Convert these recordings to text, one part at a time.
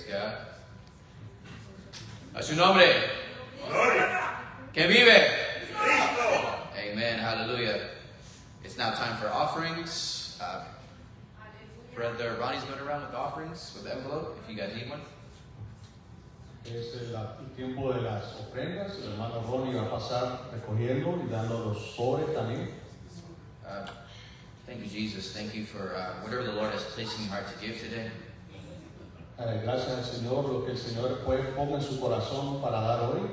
God. A su nombre. Que vive. Amen. Hallelujah. It's now time for offerings. Brother Ronnie's going around with the offerings, with the envelope, if you guys need one. Es el tiempo de las ofrendas. El hermano Ronnie va a pasar recogiendo y dando los sobres también. Thank you, Jesus. Thank you for whatever the Lord has placed in your heart to give today. Gracias al Señor, lo que el Señor ponga en su corazón para dar hoy.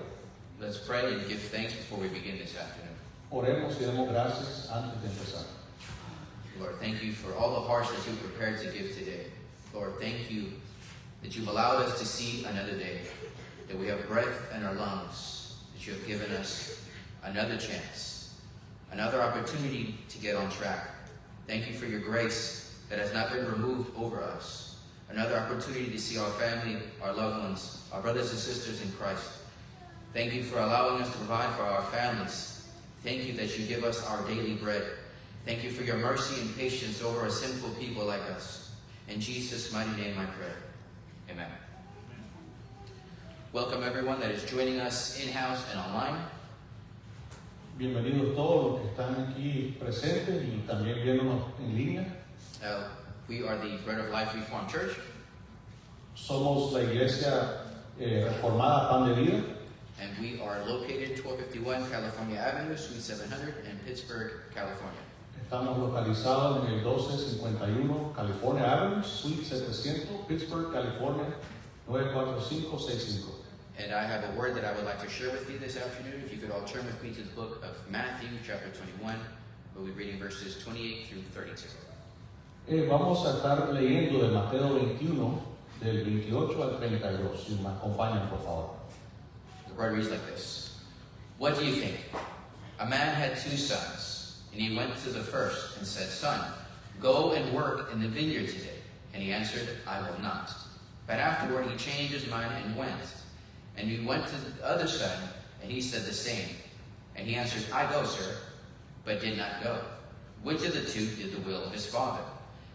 Let's pray and give thanks before we begin this afternoon. Oremos y demos gracias antes de empezar. Lord, thank you for all the hearts that you've prepared to give today. Lord, thank you that you've allowed us to see another day, that we have breath in our lungs, that you have given us another chance, another opportunity to get on track. Thank you for your grace that has not been removed over us. Another opportunity to see our family, our loved ones, our brothers and sisters in Christ. Thank you for allowing us to provide for our families. Thank you that you give us our daily bread. Thank you for your mercy and patience over a sinful people like us. In Jesus' mighty name I pray. Amen. Welcome everyone that is joining us in-house and online. Bienvenidos todos los que están aquí presentes y también viéndonos en línea. We are the Bread of Life Reformed Church. Somos la Iglesia Reformada Pan de Vida. And we are located 1251 California Avenue, Suite 700 in Pittsburgh, California. Estamos localizados en el 1251 California Avenue, Suite 700, Pittsburgh, California, 94565. And I have a word that I would like to share with you this afternoon. If you could all turn with me to the book of Matthew, chapter 21. We'll be reading verses 28 through 32. Vamos a estar leyendo de Mateo 21, del 28 al 32. Si me acompañan, por favor. The word reads like this. What do you think? A man had 2 sons, and he went to the first and said, Son, go and work in the vineyard today. And he answered, I will not. But afterward he changed his mind and went. And he went to the other son, and he said the same. And he answered, I go, sir, but did not go. Which of the 2 did the will of his father?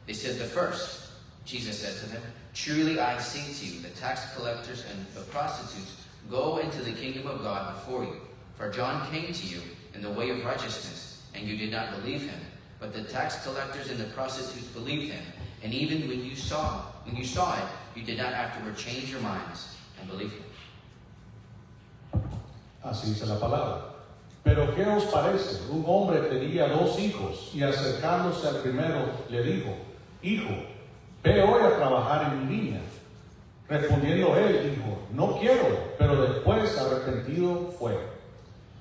They said, the first. Jesus said to them, Truly I say to you, the tax collectors and the prostitutes go into the kingdom of God before you. For John came to you in the way of righteousness, and you did not believe him. But the tax collectors and the prostitutes believed him. And even when you saw it, you did not afterward change your minds and believe him. Así dice la palabra. Pero ¿qué os parece? Un hombre tenía 2 hijos, y acercándose al primero le dijo, Hijo, ve hoy a trabajar en mi viña. Respondiendo él, dijo, No quiero, pero después arrepentido fue.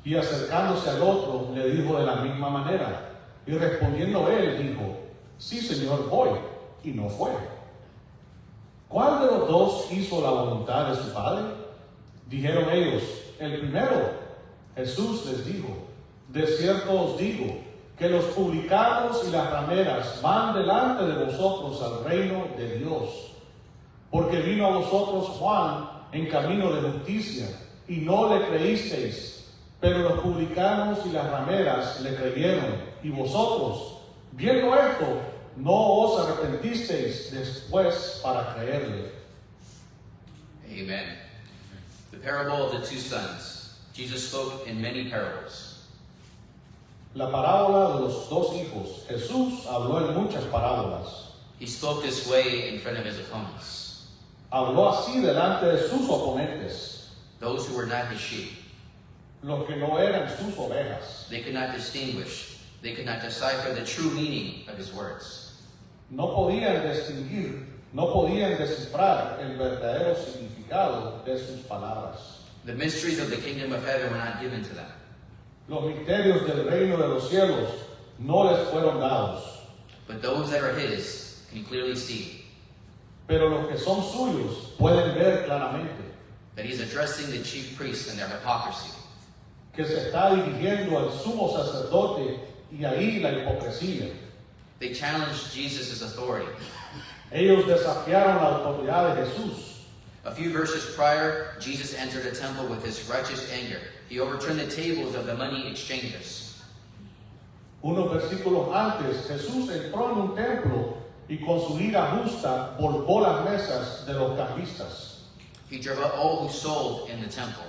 Y acercándose al otro le dijo de la misma manera. Y respondiendo él, dijo, Sí, Señor, voy. Y no fue. ¿Cuál de los 2 hizo la voluntad de su padre? Dijeron ellos, el primero. Jesús les dijo, de cierto os digo, que los publicanos y las rameras van delante de vosotros al reino de Dios. Porque vino a vosotros Juan en camino de justicia, y no le creísteis, pero los publicanos y las rameras le creyeron, y vosotros, viendo esto, no os arrepentisteis después para creerle. Amen. The parable of the 2 sons. Jesus spoke in many parables. La parábola de los 2 hijos. Jesús habló en muchas parábolas. He spoke this way in front of his opponents. Habló así delante de sus oponentes. Those who were not his sheep. Los que no eran sus ovejas. They could not distinguish. They could not decipher the true meaning of his words. No podían distinguir, no podían descifrar el verdadero significado de sus palabras. The mysteries of the kingdom of heaven were not given to them. Los misterios del reino de los cielos no les fueron dados. But those that are his can clearly see. Pero los que son suyos pueden ver claramente. That he's addressing the chief priests and their hypocrisy. Que se está dirigiendo al sumo sacerdote y ahí la hipocresía. They challenged Jesus' authority. Ellos desafiaron la autoridad de Jesús. A few verses prior, Jesus entered a temple with his righteous anger. He overturned the tables of the money exchangers. Unos versículos antes, Jesús entró en un templo y con su ira justa volcó las mesas de los cambistas. He drove out all who sold in the temple.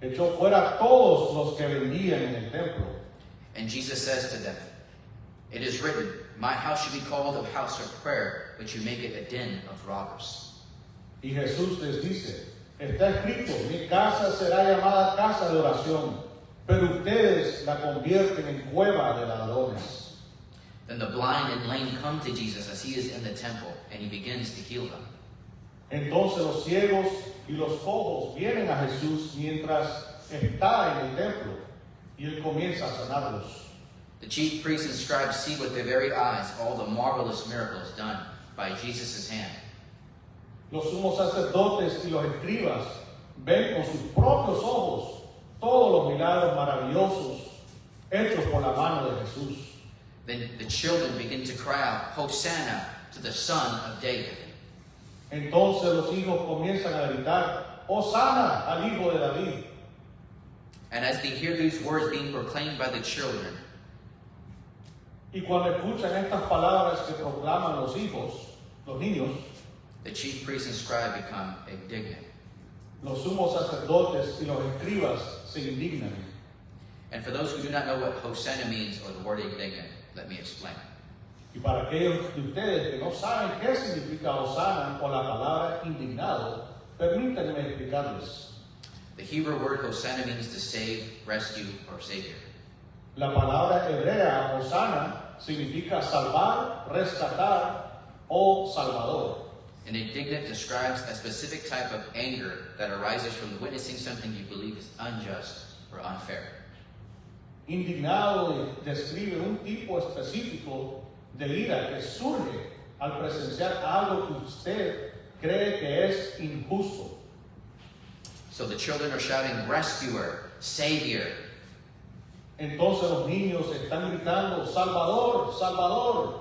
Echó fuera a todos los que vendían en el templo. And Jesus says to them, "It is written, my house should be called a house of prayer, but you make it a den of robbers." Y Jesús les dice, está escrito, mi casa será llamada casa de oración, pero ustedes la convierten en cueva de ladrones. Then the blind and lame come to Jesus as he is in the temple, and he begins to heal them. Entonces los ciegos y los cojos vienen a Jesús mientras está en el templo y él comienza a sanarlos. The chief priests and scribes see with their very eyes all the marvelous miracles done by Jesus' hand. Los sumos sacerdotes y los escribas ven con sus propios ojos todos los milagros maravillosos hechos por la mano de Jesús. Then the children begin to cry out, "Hosanna to the Son of David." Entonces los hijos comienzan a gritar, Hosana al hijo de David. And as they hear these words being proclaimed by the children, Y cuando escuchan estas palabras que proclaman los hijos, los niños, the chief priests and scribes become indignant. los sumos sacerdotes y los escribas se indignan. And for those who do not know what Hosanna means or the word indignant, let me explain. Y para aquellos de ustedes que no saben qué significa Hosana o la palabra indignado, permítanme explicarles. The Hebrew word Hosanna means to save, rescue, or savior. La palabra hebrea Hosana significa salvar, rescatar o salvador. And indignant describes a specific type of anger that arises from witnessing something you believe is unjust or unfair. Indignado describe un tipo específico de ira que surge al presenciar algo que usted cree que es injusto. So the children are shouting, "Rescuer, Savior." Entonces los niños están gritando, Salvador, Salvador.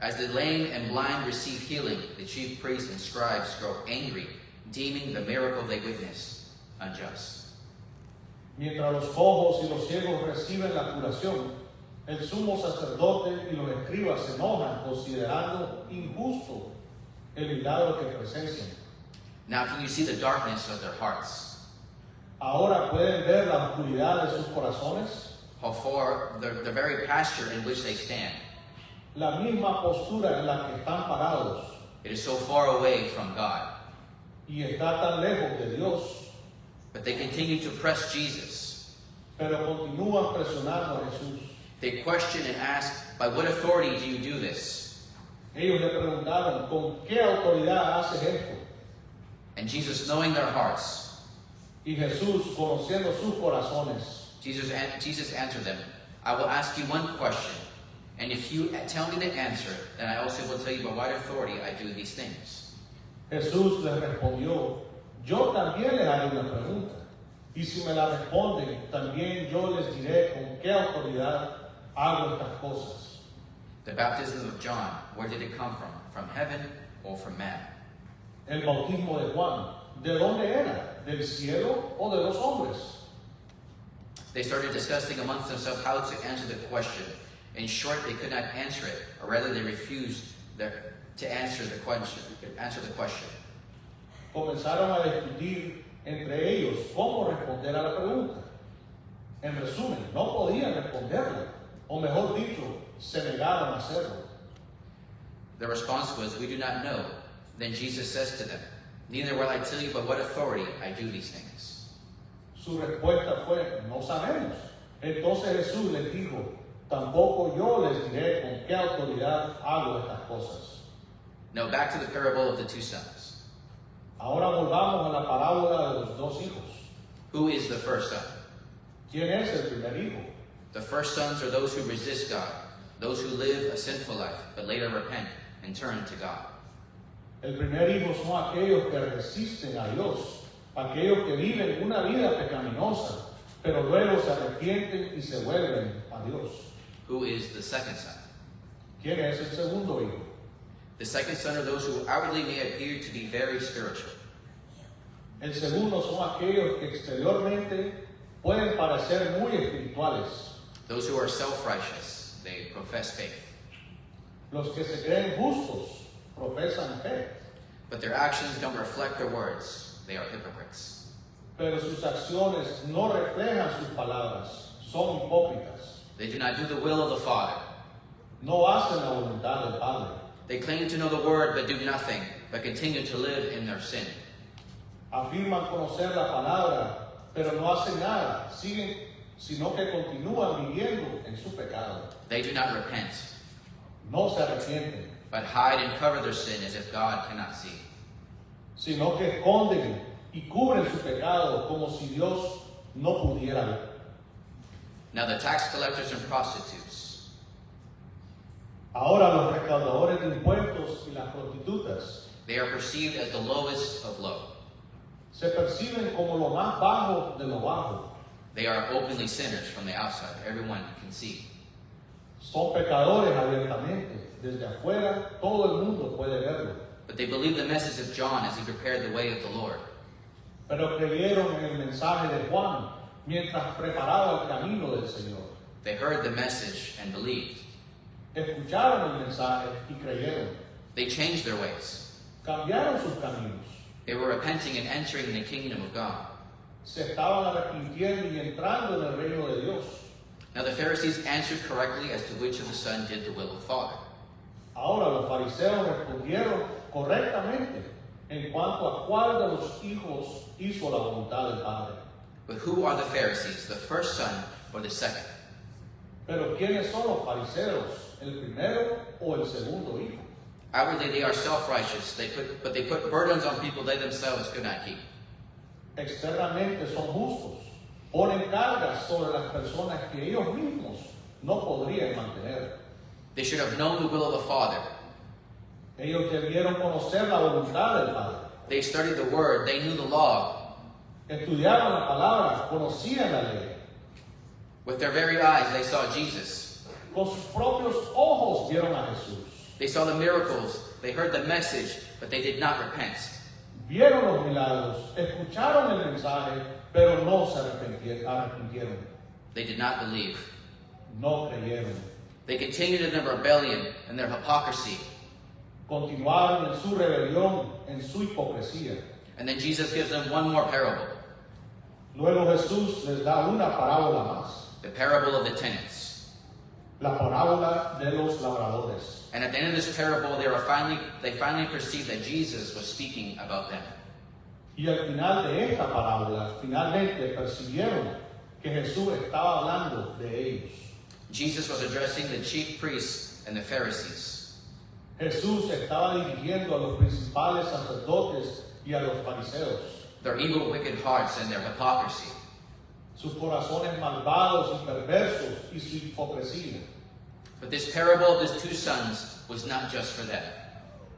As the lame and blind receive healing, the chief priests and scribes grow angry, deeming the miracle they witnessed unjust. Mientras los cojos y los ciegos reciben la curación, el sumo sacerdote y los escribas se enojan considerando injusto el milagro que presencian. Now can you see the darkness of their hearts? Ahora pueden ver la oscuridad de sus corazones, How far the very pasture in which they stand. la misma postura en la que están parados It is so far away from God. y está tan lejos de Dios, But they continue to press Jesus. pero continúan presionando a Jesús. They question and ask, "By what authority do you do this?" Ellos le preguntaron, ¿con qué autoridad haces esto? And Jesus, knowing their hearts, Y Jesús, conociendo sus corazones, Jesus answered them, "I will ask you one question, and if you tell me the answer, then I also will tell you by what authority I do these things." Jesús les respondió, yo también les haré una pregunta, y si me la responden, también yo les diré con qué autoridad hago estas cosas. The baptism of John, where did it come from? From heaven or from man? El bautismo de Juan, ¿de dónde era? ¿Del cielo o de los hombres? They started discussing amongst themselves how to answer the question. In short, they could not answer it, or rather they refused to answer the question. Comenzaron a discutir entre ellos cómo responder a la pregunta. En resumen, no podían responderla, o mejor dicho, se negaron a hacerlo. The response was, "We do not know." Then Jesus says to them, "Neither will I tell you by what authority I do these things." Su respuesta fue, no sabemos. Entonces Jesús les dijo, tampoco yo les diré con qué autoridad hago estas cosas. Now back to the parable of the two sons. Ahora volvamos a la parábola de los dos hijos. Who is the first son? ¿Quién es el primer hijo? The first sons are those who resist God, those who live a sinful life, but later repent and turn to God. El primer hijo son aquellos que resisten a Dios, aquellos que viven una vida pecaminosa, pero luego se arrepienten y se vuelven a Dios. Who is the second son? ¿Quién es el segundo hijo? The second son are those who outwardly may appear to be very spiritual. El segundo son aquellos que exteriormente pueden parecer muy espirituales. Those who are self-righteous, they profess faith. Los que se creen justos profesan fe, but their actions don't reflect their words. They are hypocrites. pero sus acciones no reflejan sus palabras. Son hipócritas. They do not do the will of the Father. No hacen la voluntad del Padre. They claim to know the word but do nothing, but continue to live in their sin. Afirman conocer la palabra, pero no hacen nada. Siguen, sino que continúan viviendo en su pecado. They do not repent, No se arrepienten, but hide and cover their sin as if God cannot see. sino que esconden y cubren su pecado como si Dios no pudiera ver. Now the tax collectors and prostitutes, Ahora los recaudadores de impuestos y las prostitutas they are perceived as the lowest of low. se perciben como lo más bajo de lo bajo. They are openly sinners from the outside. Everyone can see. Son pecadores abiertamente. Desde afuera todo el mundo puede verlo. But they believe the message of John as he prepared the way of the Lord. Pero creyeron en el mensaje de Juan mientras preparaba el camino del Señor. They heard the message and believed. Escucharon el mensaje y creyeron. They changed their ways. Cambiaron sus caminos. They were repenting and entering the kingdom of God. Se estaban arrepintiendo y entrando en el reino de Dios. Now the Pharisees answered correctly as to which of the Son did the will of the Father. Ahora los fariseos respondieron correctamente en cuanto a cuál de los hijos hizo la voluntad del Padre. But who are the Pharisees, the first son or the second? Pero ¿quiénes son los fariseos? ¿El primero o el segundo hijo? Outwardly they are self-righteous, but they put burdens on people they themselves could not keep. Externamente son justos. Ponen cargas sobre las personas que ellos mismos no podrían mantener. They should have known the will of the Father. Ellos debieron conocer la voluntad del Padre. They studied the Word, they knew the law. Estudiaban la palabra, conocían la ley. With their very eyes they saw Jesus. Con sus propios ojos vieron a Jesús. They saw the miracles, they heard the message, but they did not repent. Vieron los milagros, escucharon el mensaje, pero no se arrepintieron. They did not believe. No creyeron. They continued in their rebellion and their hypocrisy. Continuaron en su rebelión, en su hipocresía. And then Jesus gives them one more parable, Luego Jesús les da una parábola más, the parable of the tenants. la parábola de los labradores. And at the end of this parable, they finally perceived that Jesus was speaking about them. Y al final de esta parábola, finalmente percibieron que Jesús estaba hablando de ellos. Jesus was addressing the chief priests and the Pharisees. Jesús estaba dirigiendo a los principales sacerdotes y a los fariseos. Their evil, wicked hearts and their hypocrisy. Sus corazones malvados y perversos y su hipocresía. But this parable of the two sons was not just for them,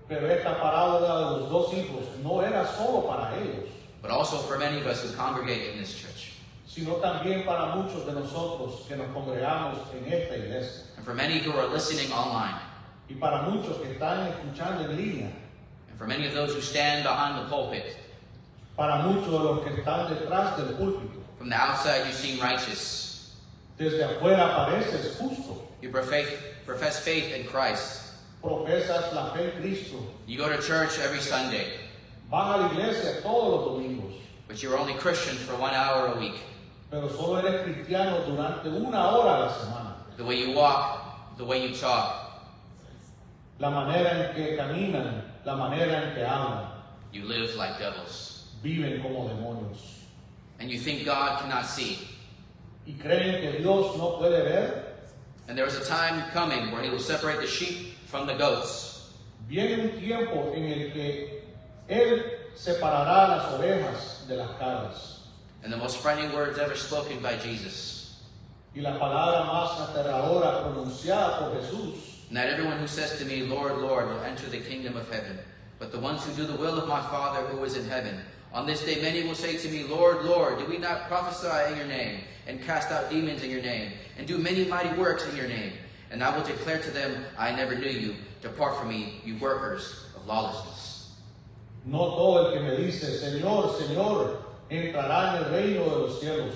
Pero esta parábola de los dos hijos no era solo para ellos, but also for many of us who congregate in this church, sino también para muchos de nosotros que nos congregamos en esta iglesia. and for many who are listening online, Y para muchos que están escuchando en línea, and for many of those who stand behind the pulpit. para muchos de los que están detrás del púlpito. From the outside, you seem righteous. Desde afuera pareces justo, You profess faith in Christ. profesas la fe en Cristo, You go to church every Sunday, vas a la iglesia todos los domingos, but you're only Christian for 1 hour a week. pero solo eres cristiano durante una hora a la semana. The way you walk, the way you talk, La manera en que caminan, la manera en que hablan, you live like devils. viven como demonios. And you think God cannot see. Y creen que Dios no puede ver. And there is a time coming where He will separate the sheep from the goats. Viene un tiempo en el que Él separará las ovejas de las cabras. And the most frightening words ever spoken by Jesus. Y la palabra más aterradora pronunciada por Jesús: Not everyone who says to me, Lord, Lord, will enter the kingdom of heaven, but the ones who do the will of my Father who is in heaven. On this day many will say to me, Lord, Lord, did we not prophesy in your name, and cast out demons in your name, and do many mighty works in your name? And I will declare to them, I never knew you. Depart from me, you workers of lawlessness. No todo el que me dice, Señor, Señor, entrará en el reino de los cielos,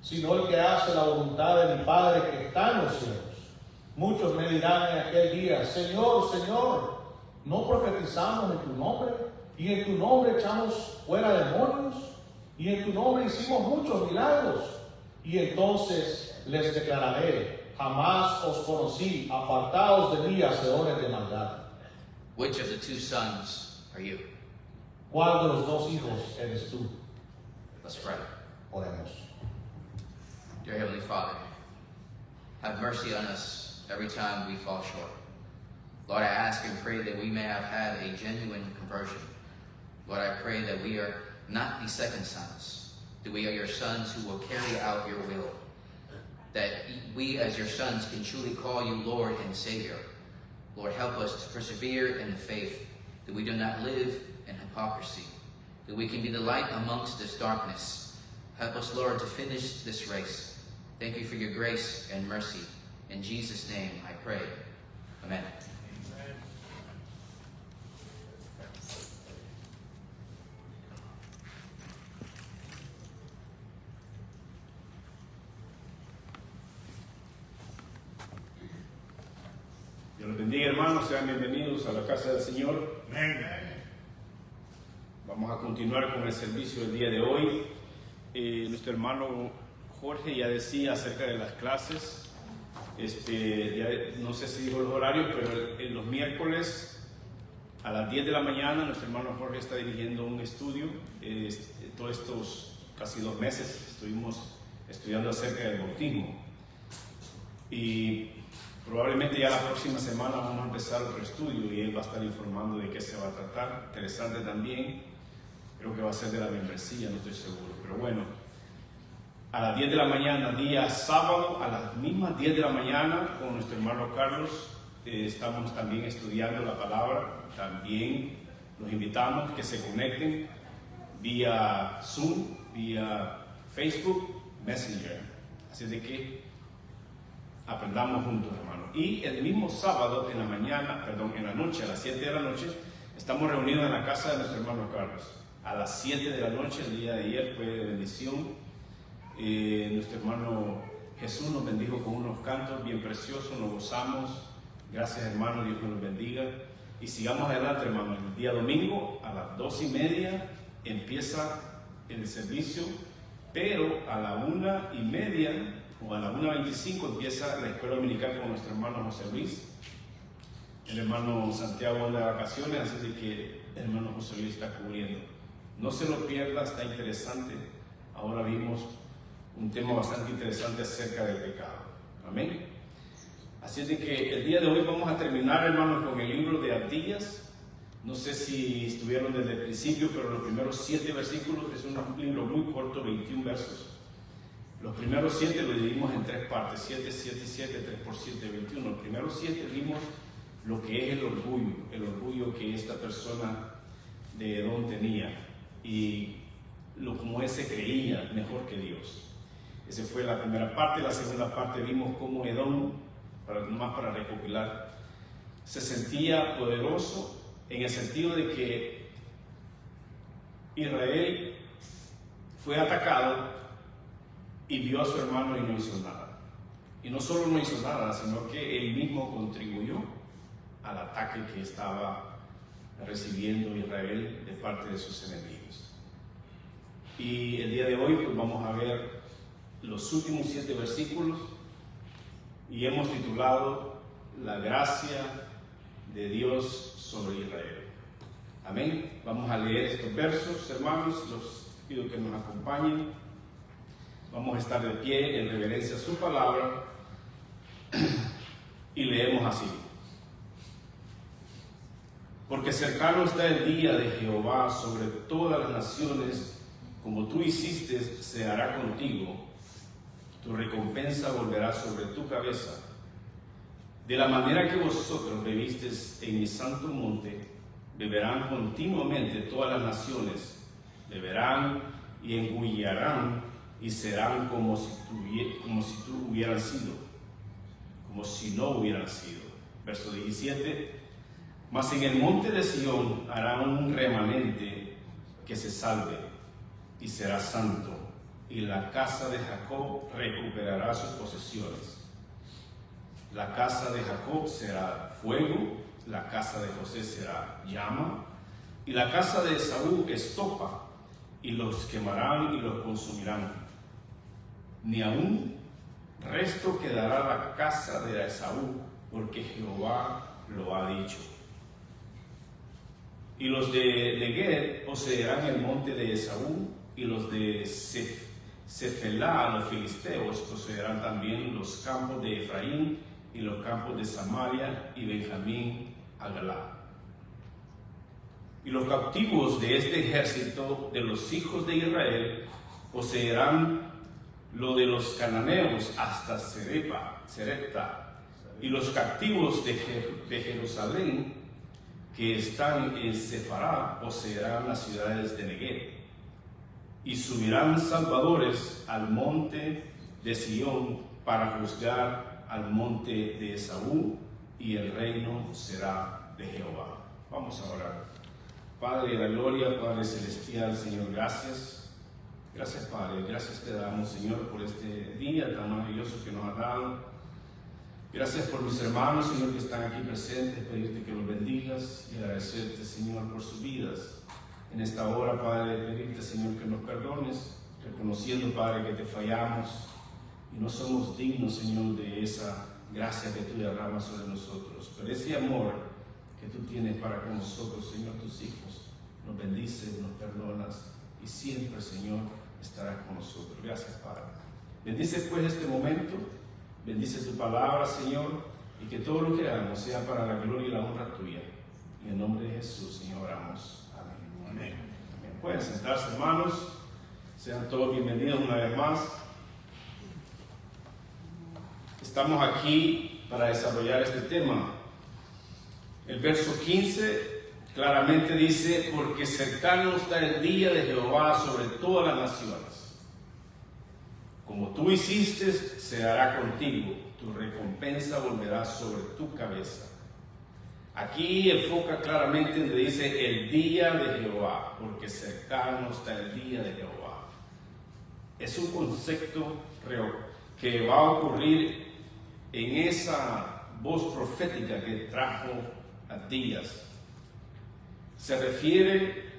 sino el que hace la voluntad de mi Padre que está en los cielos. Muchos me dirán en aquel día, Señor, Señor, ¿no profetizamos en tu nombre? Y en tu nombre echamos fuera demonios, y en tu nombre hicimos muchos milagros. Y entonces les declararé, jamás os conocí, apartaos de mí, hacedores de maldad. Which of the two sons are you? ¿Cuál de los dos hijos eres tú? Let's pray. Oremos. Dear Heavenly Father, have mercy on us every time we fall short. Lord, I ask and pray that we may have had a genuine conversion. Lord, I pray that we are not the second sons, that we are your sons who will carry out your will, that we as your sons can truly call you Lord and Savior. Lord, help us to persevere in the faith, that we do not live in hypocrisy, that we can be the light amongst this darkness. Help us, Lord, to finish this race. Thank you for your grace and mercy. In Jesus' name I pray. Amen. Dios los bendiga, hermanos, sean bienvenidos a la casa del Señor. Amén. Vamos a continuar con el servicio del día de hoy. Nuestro hermano Jorge ya decía acerca de las clases. No sé si dijo los horarios, pero en los miércoles a las 10 de la mañana nuestro hermano Jorge está dirigiendo un estudio. Todos estos casi 2 meses estuvimos estudiando acerca del bautismo. Y probablemente ya la próxima semana vamos a empezar otro estudio y él va a estar informando de qué se va a tratar. Interesante también, creo que va a ser de la membresía, no estoy seguro. Pero bueno, a las 10 de la mañana, día sábado, a las mismas 10 de la mañana, con nuestro hermano Carlos, estamos también estudiando la palabra. También los invitamos que se conecten vía Zoom, vía Facebook, Messenger. Así de que aprendamos juntos, hermanos. Y el mismo sábado en la noche, a las 7 de la noche, estamos reunidos en la casa de nuestro hermano Carlos. A las 7 de la noche, el día de ayer, fue de bendición. Nuestro hermano Jesús nos bendijo con unos cantos bien preciosos, nos gozamos. Gracias, hermano, Dios nos los bendiga. Y sigamos adelante, hermano. El día domingo, a las 2:30, empieza el servicio, pero a la 1:30 o a las 1:25 empieza la escuela dominical con nuestro hermano José Luis. El hermano Santiago anda de vacaciones, así de que el hermano José Luis está cubriendo. No se lo pierda, está interesante. Ahora vimos un tema bastante interesante acerca del pecado. Amén. Así es de que el día de hoy vamos a terminar, hermanos, con el libro de Abdías. No sé si estuvieron desde el principio, pero los primeros 7 versículos, es un libro muy corto, 21 versos. Los primeros 7 los dividimos en 3 partes, 7, 7, 7, 3 por 7, 21. Los primeros 7 vimos lo que es el orgullo que esta persona de Edom tenía y como él se creía mejor que Dios. Esa fue la primera parte. La segunda parte vimos cómo Edom, nomás para recopilar, se sentía poderoso en el sentido de que Israel fue atacado y vio a su hermano y no hizo nada. Y no solo no hizo nada, sino que él mismo contribuyó al ataque que estaba recibiendo Israel de parte de sus enemigos. Y el día de hoy pues vamos a ver los últimos 7 versículos y hemos titulado La gracia de Dios sobre Israel. Amén. Vamos a leer estos versos, hermanos. Los pido que nos acompañen. Vamos a estar de pie en reverencia a su palabra y leemos así. Porque cercano está el día de Jehová sobre todas las naciones, como tú hiciste, se hará contigo. Tu recompensa volverá sobre tu cabeza. De la manera que vosotros bebisteis en mi santo monte, beberán continuamente todas las naciones, beberán y engullarán y serán como si tú hubieran sido, como si no hubieran sido. Verso 17. Mas en el monte de Sión hará un remanente que se salve y será santo, y la casa de Jacob recuperará sus posesiones. La casa de Jacob será fuego, la casa de José será llama, y la casa de Esaú estopa, y los quemarán y los consumirán. Ni aún resto quedará la casa de Esaú, porque Jehová lo ha dicho. Y los de Negueb poseerán el monte de Esaú, y los de Cefelá, los filisteos, poseerán también los campos de Efraín, y los campos de Samaria, y Benjamín a Galá. Y los cautivos de este ejército de los hijos de Israel poseerán lo de los cananeos hasta Serepta, y los cautivos de Jerusalén que están en Sefará poseerán las ciudades de Negueb, y subirán salvadores al monte de Sión para juzgar al monte de Esaú, y el reino será de Jehová. Vamos a orar. Padre de la gloria, Padre celestial, Señor, gracias. Gracias, Padre. Gracias te damos, Señor, por este día tan maravilloso que nos has dado. Gracias por mis hermanos, Señor, que están aquí presentes, pedirte que los bendigas y agradecerte, Señor, por sus vidas. En esta hora, Padre, pedirte, Señor, que nos perdones, reconociendo, Padre, que te fallamos y no somos dignos, Señor, de esa gracia que tú derramas sobre nosotros. Pero ese amor que tú tienes para con nosotros, Señor, tus hijos, nos bendices, nos perdonas y siempre, Señor, estarás con nosotros. Gracias, Padre. Bendice pues este momento, bendice tu palabra, Señor, y que todo lo que hagamos sea para la gloria y la honra tuya. En el nombre de Jesús, Señor, oramos. Amén. Amén. Amén. Pueden sentarse, hermanos. Sean todos bienvenidos una vez más. Estamos aquí para desarrollar este tema. El verso 15 claramente dice: porque cercano está el día de Jehová sobre todas las naciones. Como tú hiciste, se hará contigo, tu recompensa volverá sobre tu cabeza. Aquí enfoca claramente donde dice el día de Jehová, porque cercano está el día de Jehová. Es un concepto que va a ocurrir en esa voz profética que trajo Abdías. Se refiere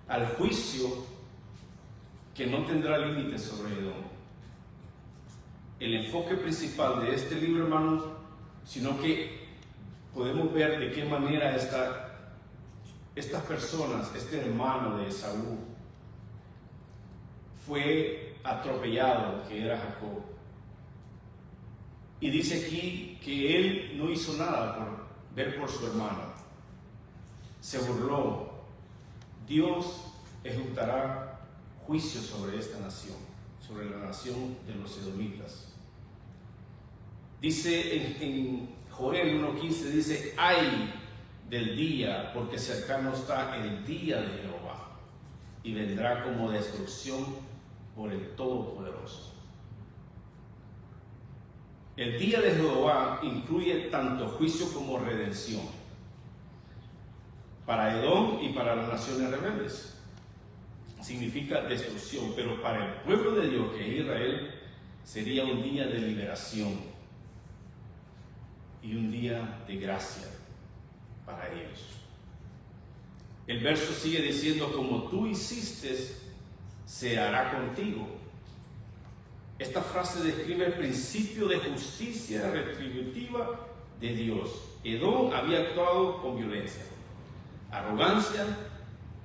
al juicio que no tendrá límites sobre Edom. El enfoque principal de este libro, hermanos, sino que podemos ver de qué manera estas personas, este hermano de Esaú, fue atropellado, que era Jacob. Y dice aquí que él no hizo nada por ver por su hermano. Se burló. Dios ejecutará juicio sobre esta nación, sobre la nación de los edomitas. Dice en Joel 1:15, dice: ay del día, porque cercano está el día de Jehová, y vendrá como destrucción por el Todopoderoso. El día de Jehová incluye tanto juicio como redención para Edom y para las naciones rebeldes. Significa destrucción, pero para el pueblo de Dios, que es Israel, sería un día de liberación y un día de gracia para ellos. El verso sigue diciendo: como tú hiciste, se hará contigo. Esta frase describe el principio de justicia retributiva de Dios. Edom había actuado con violencia, arrogancia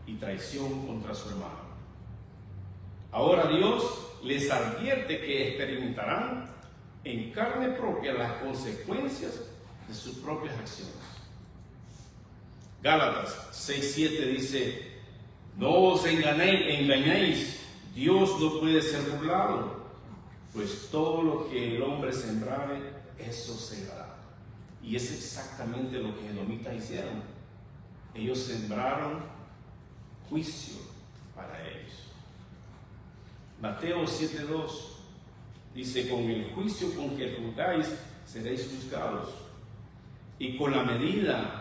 y traición contra su hermano. Ahora Dios les advierte que experimentarán en carne propia las consecuencias de sus propias acciones. Gálatas 6:7 dice: no os engañéis, Dios no puede ser burlado, pues todo lo que el hombre sembrare, eso segará. Y es exactamente lo que los edomitas hicieron. Ellos sembraron juicio para ellos. Mateo 7:2 dice: con el juicio con que juzgáis seréis juzgados, y con la medida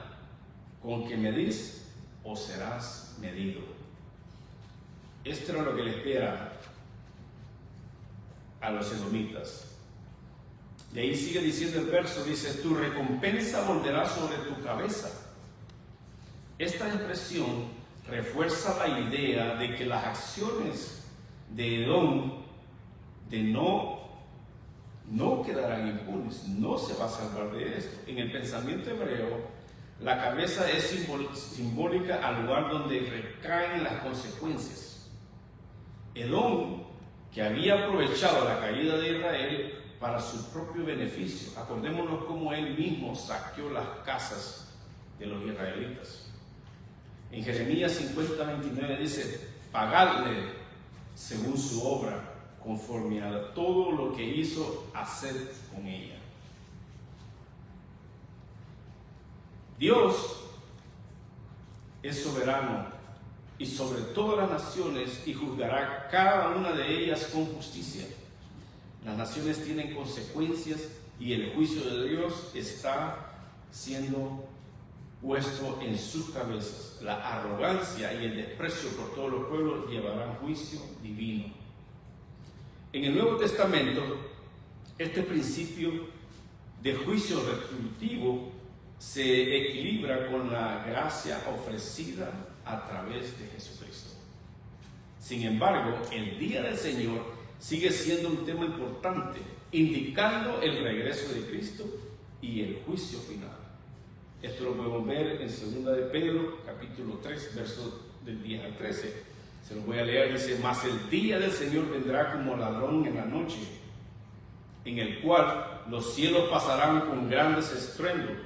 con que medís os serás medido. Esto era lo que le espera a los edomitas. De ahí sigue diciendo el verso, dice, tu recompensa volverá sobre tu cabeza. Esta expresión refuerza la idea de que las acciones de Edom no quedarán impunes, no se va a salvar de esto. En el pensamiento hebreo, la cabeza es simbólica al lugar donde recaen las consecuencias. Edom, que había aprovechado la caída de Israel para su propio beneficio, acordémonos cómo él mismo saqueó las casas de los israelitas. En Jeremías 50:29 dice, pagadle según su obra, conforme a todo lo que hizo hacer con ella. Dios es soberano y sobre todas las naciones y juzgará cada una de ellas con justicia. Las naciones tienen consecuencias y el juicio de Dios está siendo puesto en sus cabezas. La arrogancia y el desprecio por todos los pueblos llevarán juicio divino. En el Nuevo Testamento, este principio de juicio retributivo se equilibra con la gracia ofrecida a través de Jesucristo. Sin embargo, el día del Señor sigue siendo un tema importante, indicando el regreso de Cristo y el juicio final. Esto lo podemos ver en 2 de Pedro, capítulo 3, versos del 10 al 13. Se lo voy a leer, dice, mas el día del Señor vendrá como ladrón en la noche, en el cual los cielos pasarán con grandes estruendos,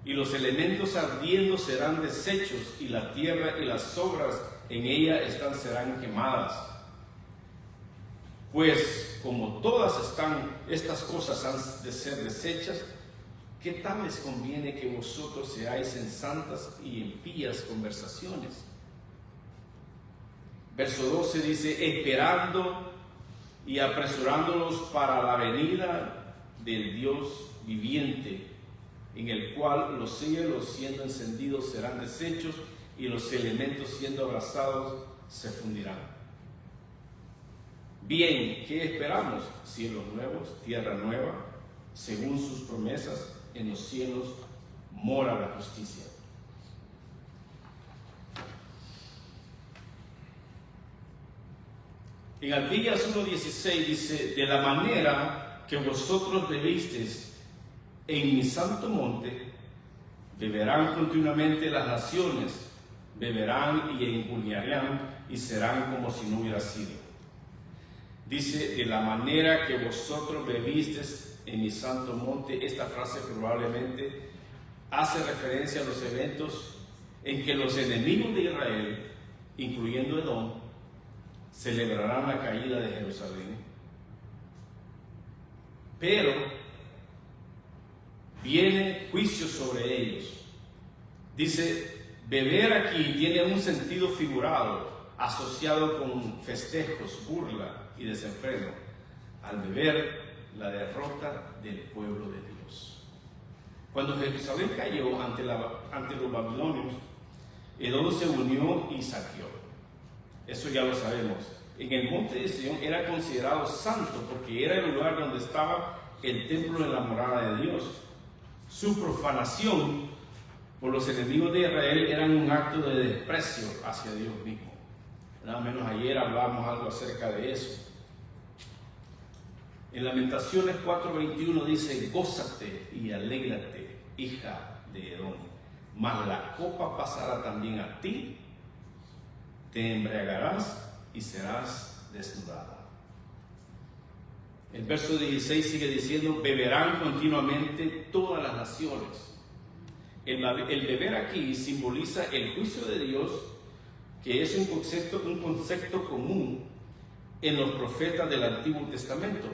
y los elementos ardiendo serán deshechos, y la tierra y las obras en ella serán quemadas. Pues como todas estas cosas han de ser deshechas, ¿qué tal les conviene que vosotros seáis en santas y en pías conversaciones? Verso 12 dice, esperando y apresurándolos para la venida del Dios viviente, en el cual los cielos siendo encendidos serán deshechos y los elementos siendo abrasados se fundirán. Bien, ¿qué esperamos? Cielos nuevos, tierra nueva, según sus promesas, en los cielos mora la justicia. En Abdías 1:16 dice, de la manera que vosotros bebisteis en mi santo monte, beberán continuamente las naciones, beberán y enguñarán y serán como si no hubiera sido. Dice, de la manera que vosotros bebisteis en mi santo monte. Esta frase probablemente hace referencia a los eventos en que los enemigos de Israel, incluyendo Edom, celebrarán la caída de Jerusalén. Pero viene juicio sobre ellos. Dice, beber aquí tiene un sentido figurado, asociado con festejos, burla y desenfreno. Al beber, la derrota del pueblo de Dios. Cuando Jerusalén cayó ante los babilonios, Edom se unió y saqueó. Eso ya lo sabemos. En el monte de Sión era considerado santo porque era el lugar donde estaba el templo de la morada de Dios. Su profanación por los enemigos de Israel era un acto de desprecio hacia Dios mismo. Nada menos ayer hablábamos algo acerca de eso. En Lamentaciones 4:21 dice, gózate y alégrate, hija de Edom, mas la copa pasará también a ti, te embriagarás y serás desnudada. El verso 16 sigue diciendo, beberán continuamente todas las naciones. El beber aquí simboliza el juicio de Dios, que es un concepto común en los profetas del Antiguo Testamento.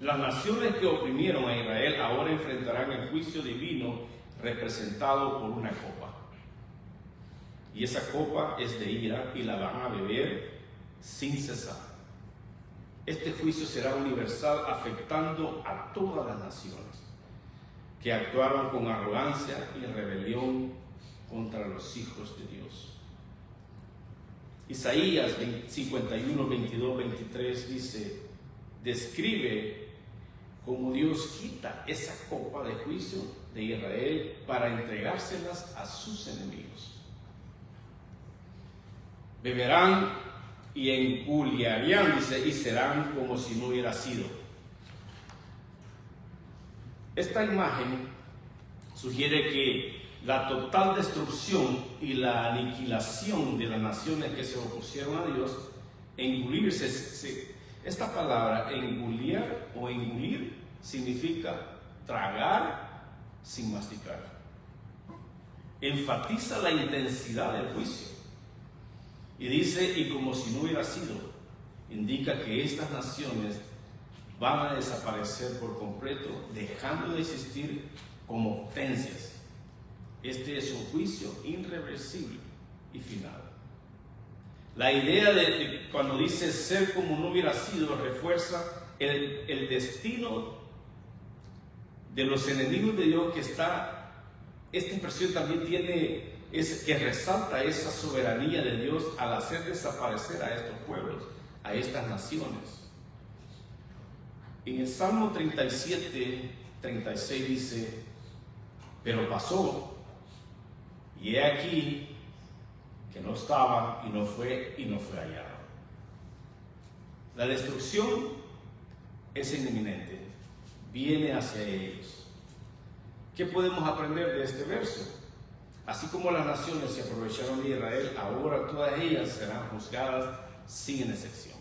Las naciones que oprimieron a Israel ahora enfrentarán el juicio divino representado por una copa. Y esa copa es de ira y la van a beber sin cesar. Este juicio será universal, afectando a todas las naciones que actuaron con arrogancia y rebelión contra los hijos de Dios. Isaías 51, 22, 23 dice, describe cómo Dios quita esa copa de juicio de Israel para entregárselas a sus enemigos. Beberán y enculiarían, dice, y serán como si no hubiera sido. Esta imagen sugiere que la total destrucción y la aniquilación de las naciones que se opusieron a Dios, engullirse, esta palabra engullir o engullir significa tragar sin masticar. Enfatiza la intensidad del juicio y dice, y como si no hubiera sido, indica que estas naciones van a desaparecer por completo, dejando de existir como potencias. Este es un juicio irreversible y final. La idea de cuando dice ser como no hubiera sido, refuerza el destino de los enemigos de Dios que está. Esta expresión también tiene, que resalta esa soberanía de Dios al hacer desaparecer a estos pueblos, a estas naciones. En el Salmo 37, 36 dice, pero pasó, y he aquí que no estaba y no fue hallado. La destrucción es inminente, viene hacia ellos. ¿Qué podemos aprender de este verso? Así como las naciones se aprovecharon de Israel, ahora todas ellas serán juzgadas sin excepción.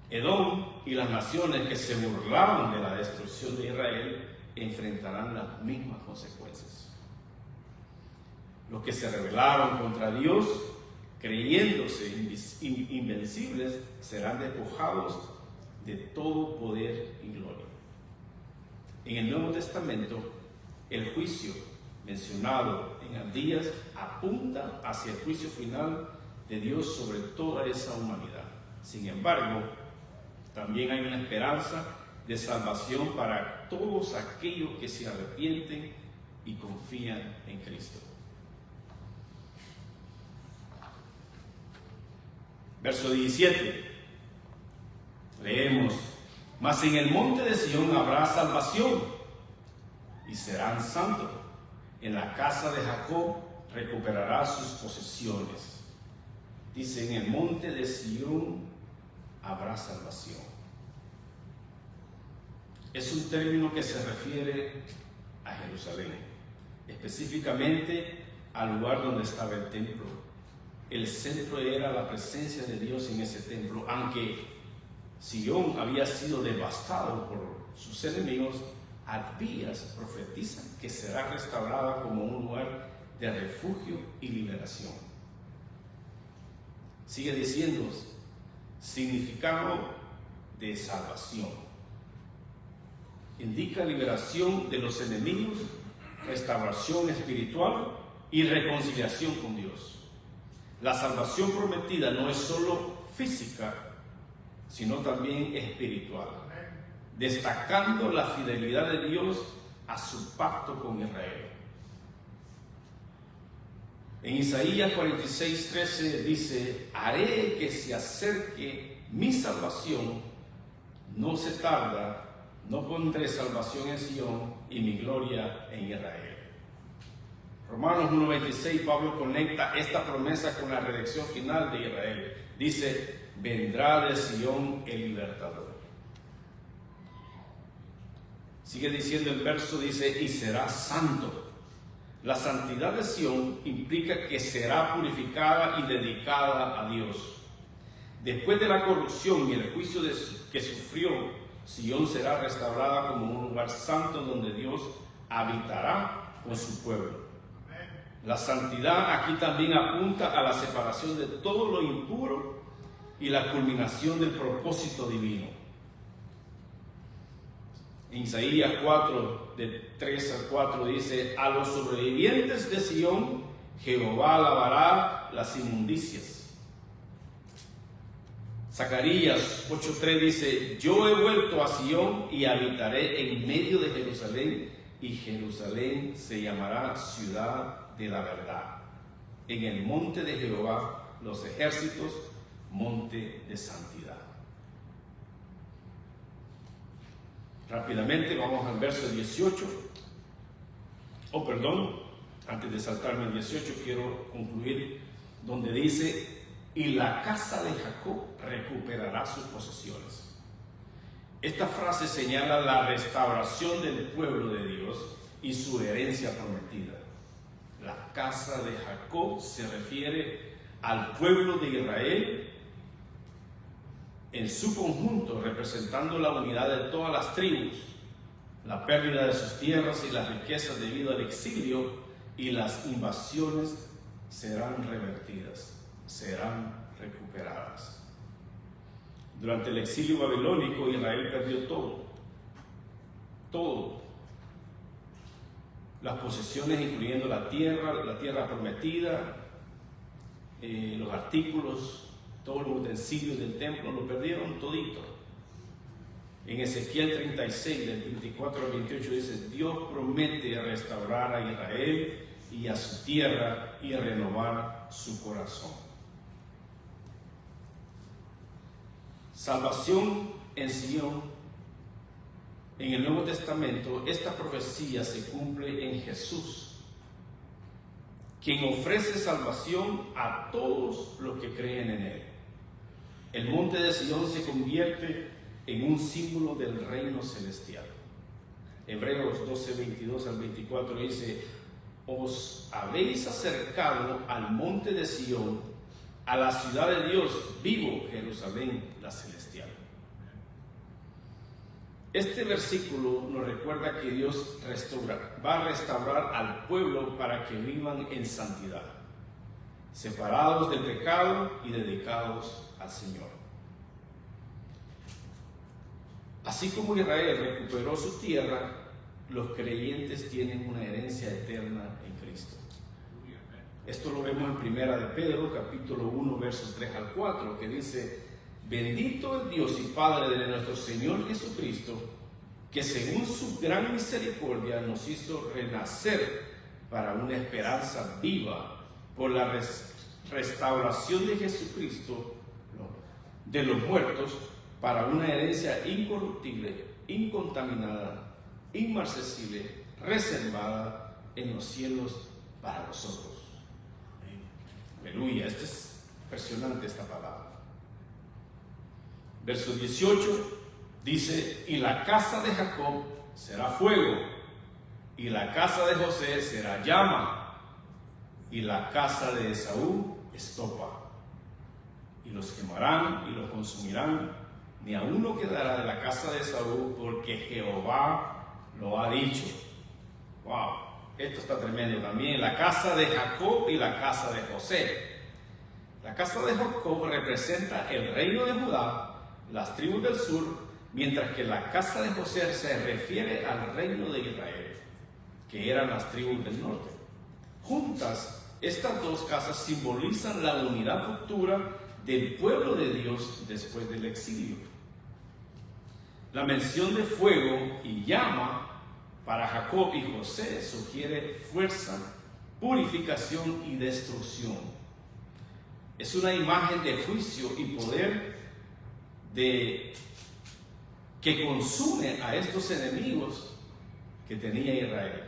Edom y las naciones que se burlaron de la destrucción de Israel enfrentarán las mismas consecuencias. Los que se rebelaron contra Dios, creyéndose invencibles, serán despojados de todo poder y gloria. En el Nuevo Testamento, el juicio mencionado en Abdías apunta hacia el juicio final de Dios sobre toda esa humanidad. Sin embargo, también hay una esperanza de salvación para todos aquellos que se arrepienten y confían en Cristo. Verso 17, leemos, mas en el monte de Sión habrá salvación y serán santos. En la casa de Jacob recuperará sus posesiones. Dice, en el monte de Sión habrá salvación. Es un término que se refiere a Jerusalén, específicamente al lugar donde estaba el templo. El centro era la presencia de Dios en ese templo, aunque Sión había sido devastado por sus enemigos. Abdías profetiza que será restaurada como un lugar de refugio y liberación. Sigue diciendo, significado de salvación. Indica liberación de los enemigos, restauración espiritual y reconciliación con Dios. La salvación prometida no es solo física, sino también espiritual, destacando la fidelidad de Dios a su pacto con Israel. En Isaías 46:13 dice, haré que se acerque mi salvación, no se tarda, no pondré salvación en Sión y mi gloria en Israel. Romanos 1:26, Pablo conecta esta promesa con la redención final de Israel. Dice, vendrá de Sión el libertador. Sigue diciendo el verso, dice, y será santo. La santidad de Sión implica que será purificada y dedicada a Dios. Después de la corrupción y el juicio que sufrió, Sión será restaurada como un lugar santo donde Dios habitará con su pueblo. La santidad aquí también apunta a la separación de todo lo impuro y la culminación del propósito divino. En Isaías 4, de 3 al 4 dice, a los sobrevivientes de Sión, Jehová lavará las inmundicias. Zacarías 8:3 dice, yo he vuelto a Sión y habitaré en medio de Jerusalén, y Jerusalén se llamará ciudad de la verdad. En el monte de Jehová, los ejércitos, monte de santidad. Rápidamente vamos al verso 18. Antes de saltarme al 18 quiero concluir donde dice: y la casa de Jacob recuperará sus posesiones. Esta frase señala la restauración del pueblo de Dios y su herencia prometida. La casa de Jacob se refiere al pueblo de Israel en su conjunto, representando la unidad de todas las tribus, la pérdida de sus tierras y las riquezas debido al exilio y las invasiones serán revertidas, serán recuperadas. Durante el exilio babilónico, Israel perdió todo. Las posesiones, incluyendo la tierra prometida, los artículos, todos los utensilios del templo, lo perdieron todito. En Ezequiel 36, del 24 al 28, dice: Dios promete restaurar a Israel y a su tierra y renovar su corazón. Salvación en Sion. En el Nuevo Testamento, esta profecía se cumple en Jesús, quien ofrece salvación a todos los que creen en Él. El monte de Sion se convierte en un símbolo del reino celestial. Hebreos 12, 22 al 24 dice: os habéis acercado al monte de Sion, a la ciudad de Dios vivo, Jerusalén, la celestial. Este versículo nos recuerda que Dios va a restaurar al pueblo para que vivan en santidad, separados del pecado y dedicados al Señor. Así como Israel recuperó su tierra, los creyentes tienen una herencia eterna en Cristo. Esto lo vemos en Primera de Pedro, capítulo 1, versos 3 al 4, que dice: bendito el Dios y Padre de nuestro Señor Jesucristo, que según su gran misericordia nos hizo renacer para una esperanza viva por la restauración de Jesucristo de los muertos, para una herencia incorruptible, incontaminada, inmarcesible, reservada en los cielos para vosotros. Aleluya, es impresionante esta palabra. Verso 18 dice: y la casa de Jacob será fuego, y la casa de José será llama, y la casa de Esaú estopa, y los quemarán y los consumirán, ni a uno quedará de la casa de Esaú, porque Jehová lo ha dicho. Wow, esto está tremendo también. La casa de Jacob y la casa de José. La casa de Jacob representa el reino de Judá, las tribus del sur, mientras que la casa de José se refiere al reino de Israel, que eran las tribus del norte. Juntas, estas dos casas simbolizan la unidad futura del pueblo de Dios después del exilio. La mención de fuego y llama para Jacob y José sugiere fuerza, purificación y destrucción. Es una imagen de juicio y poder que consume a estos enemigos que tenía Israel.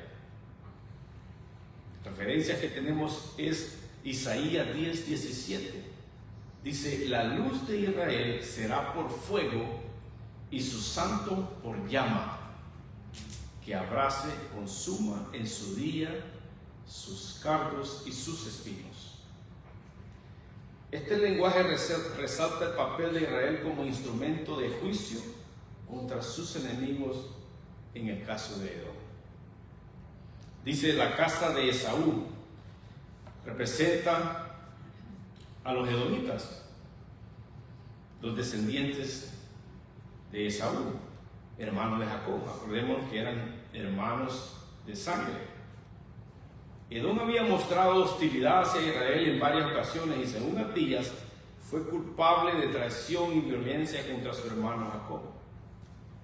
La referencia que tenemos es Isaías 10, 17. Dice: la luz de Israel será por fuego y su santo por llama, que abrace, consuma en su día sus cardos y sus espinos. Este lenguaje resalta el papel de Israel como instrumento de juicio contra sus enemigos en el caso de Edom. Dice: la casa de Esaú representa a los edomitas, los descendientes de Esaú, hermano de Jacob. Acordémonos que eran hermanos de sangre. Edom había mostrado hostilidad hacia Israel en varias ocasiones y, según Abdías, fue culpable de traición y violencia contra su hermano Jacob.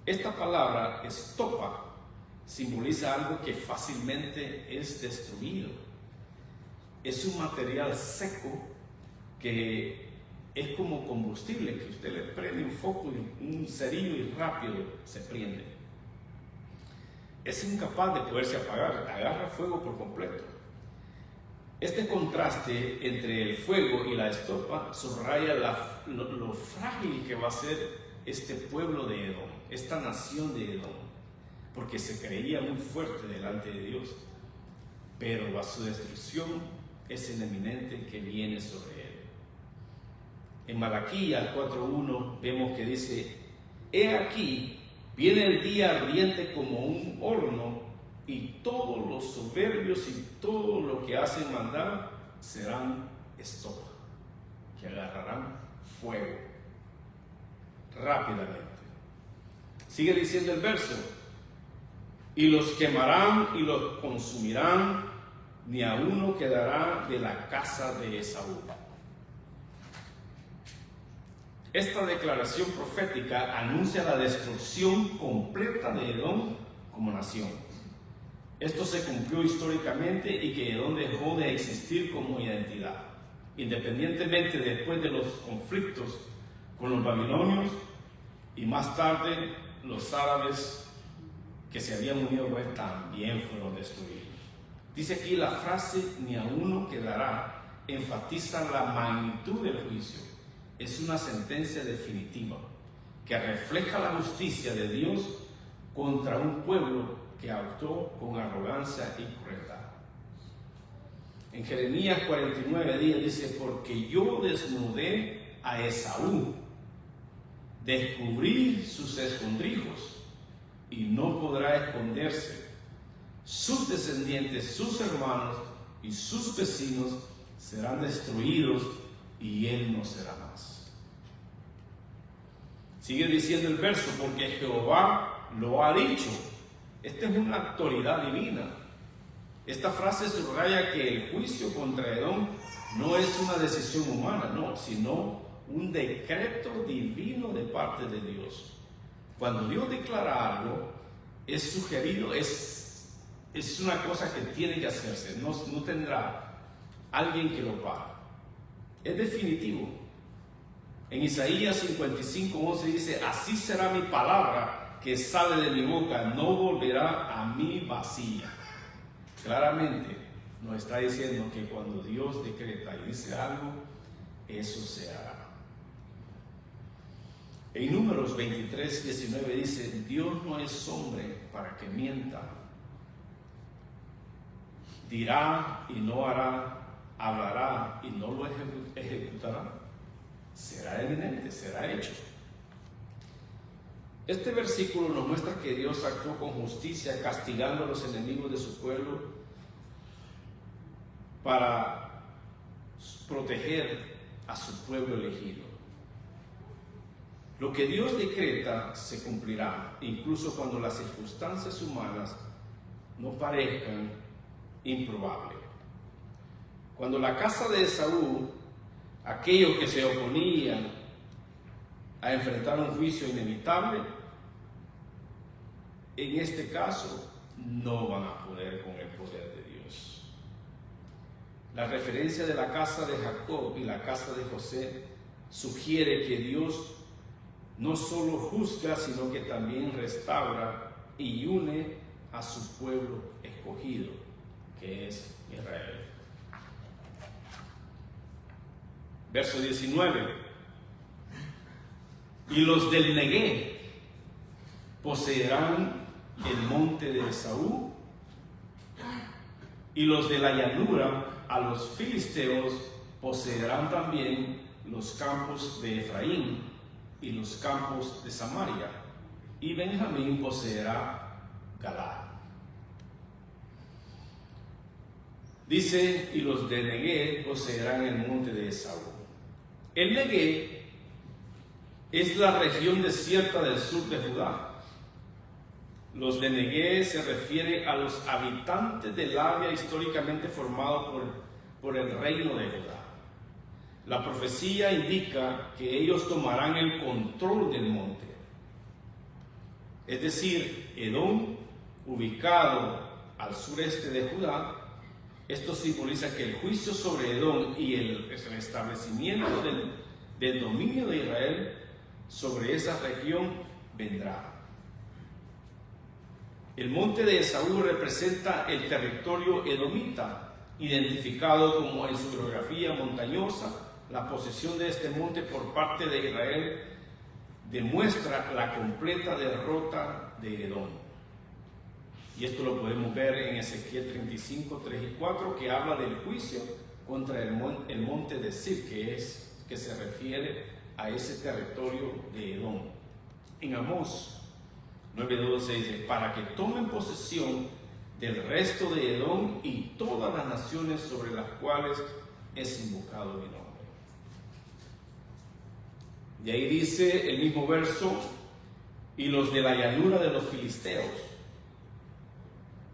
Esta palabra, estopa, simboliza algo que fácilmente es destruido. Es un material seco que es como combustible, que usted le prende un foco y un cerillo y rápido se prende. es incapaz de poderse apagar, agarra fuego por completo. Este contraste entre el fuego y la estopa subraya lo frágil que va a ser este pueblo de Edom, esta nación de Edom, porque se creía muy fuerte delante de Dios, pero a su destrucción es el eminente que viene sobre él. En Malaquías 4:1 vemos que dice: he aquí, viene el día ardiente como un horno, y todos los soberbios y todo lo que hacen maldad serán estopa, que agarrarán fuego rápidamente. Sigue diciendo el verso: y los quemarán y los consumirán, ni a uno quedará de la casa de Esaú. Esta declaración profética anuncia la destrucción completa de Edom como nación. Esto se cumplió históricamente y que Edom dejó de existir como identidad, independientemente después de los conflictos con los babilonios y más tarde los árabes que se habían unido con él también fueron destruidos. Dice aquí la frase ni a uno quedará, enfatiza la magnitud del juicio. Es una sentencia definitiva que refleja la justicia de Dios contra un pueblo que actuó con arrogancia y crueldad. En Jeremías 49:10 dice: porque yo desnudé a Esaú, descubrí sus escondrijos y no podrá esconderse. Sus descendientes, sus hermanos y sus vecinos serán destruidos y él no será más. Sigue diciendo el verso: porque Jehová lo ha dicho. Esta es una autoridad divina. Esta frase subraya que el juicio contra Edom no es una decisión humana, no, sino un decreto divino de parte de Dios. Cuando Dios declara algo, es sugerido, es una cosa que tiene que hacerse, no tendrá alguien que lo pague. Es definitivo. En Isaías 55:11 dice: así será mi palabra que sale de mi boca, no volverá a mí vacía. Claramente nos está diciendo que cuando Dios decreta y dice algo, eso se hará. En Números 23:19 dice: Dios no es hombre para que mienta, dirá y no hará, hablará y no lo ejecutará. Será eminente, será hecho. Este versículo nos muestra que Dios actuó con justicia, castigando a los enemigos de su pueblo para proteger a su pueblo elegido. Lo que Dios decreta se cumplirá, incluso cuando las circunstancias humanas no parezcan improbables. Cuando la casa de Esaú, aquellos que se oponían a enfrentar un juicio inevitable, en este caso no van a poder con el poder de Dios. La referencia de la casa de Jacob y la casa de José sugiere que Dios no solo juzga, sino que también restaura y une a su pueblo escogido, que es Israel. Verso 19: y los del Negué poseerán el monte de Esaú, y los de la llanura a los filisteos poseerán también los campos de Efraín y los campos de Samaria, y Benjamín poseerá Galaad. Dice: y los de Negué poseerán el monte de Esaú. El Negué es la región desierta del sur de Judá. Los de Negué se refiere a los habitantes del área históricamente formado por el reino de Judá. La profecía indica que ellos tomarán el control del monte. Es decir, Edom, ubicado al sureste de Judá. Esto simboliza que el juicio sobre Edom y el restablecimiento del dominio de Israel sobre esa región vendrá. El monte de Esaú representa el territorio edomita, identificado como en su geografía montañosa. La posesión de este monte por parte de Israel demuestra la completa derrota de Edom. Y esto lo podemos ver en Ezequiel 35, 3 y 4, que habla del juicio contra el monte de Sir, que se refiere a ese territorio de Edom. En Amós 9:12 dice, para que tomen posesión del resto de Edom y todas las naciones sobre las cuales es invocado mi nombre. Y ahí dice el mismo verso, y los de la llanura de los filisteos.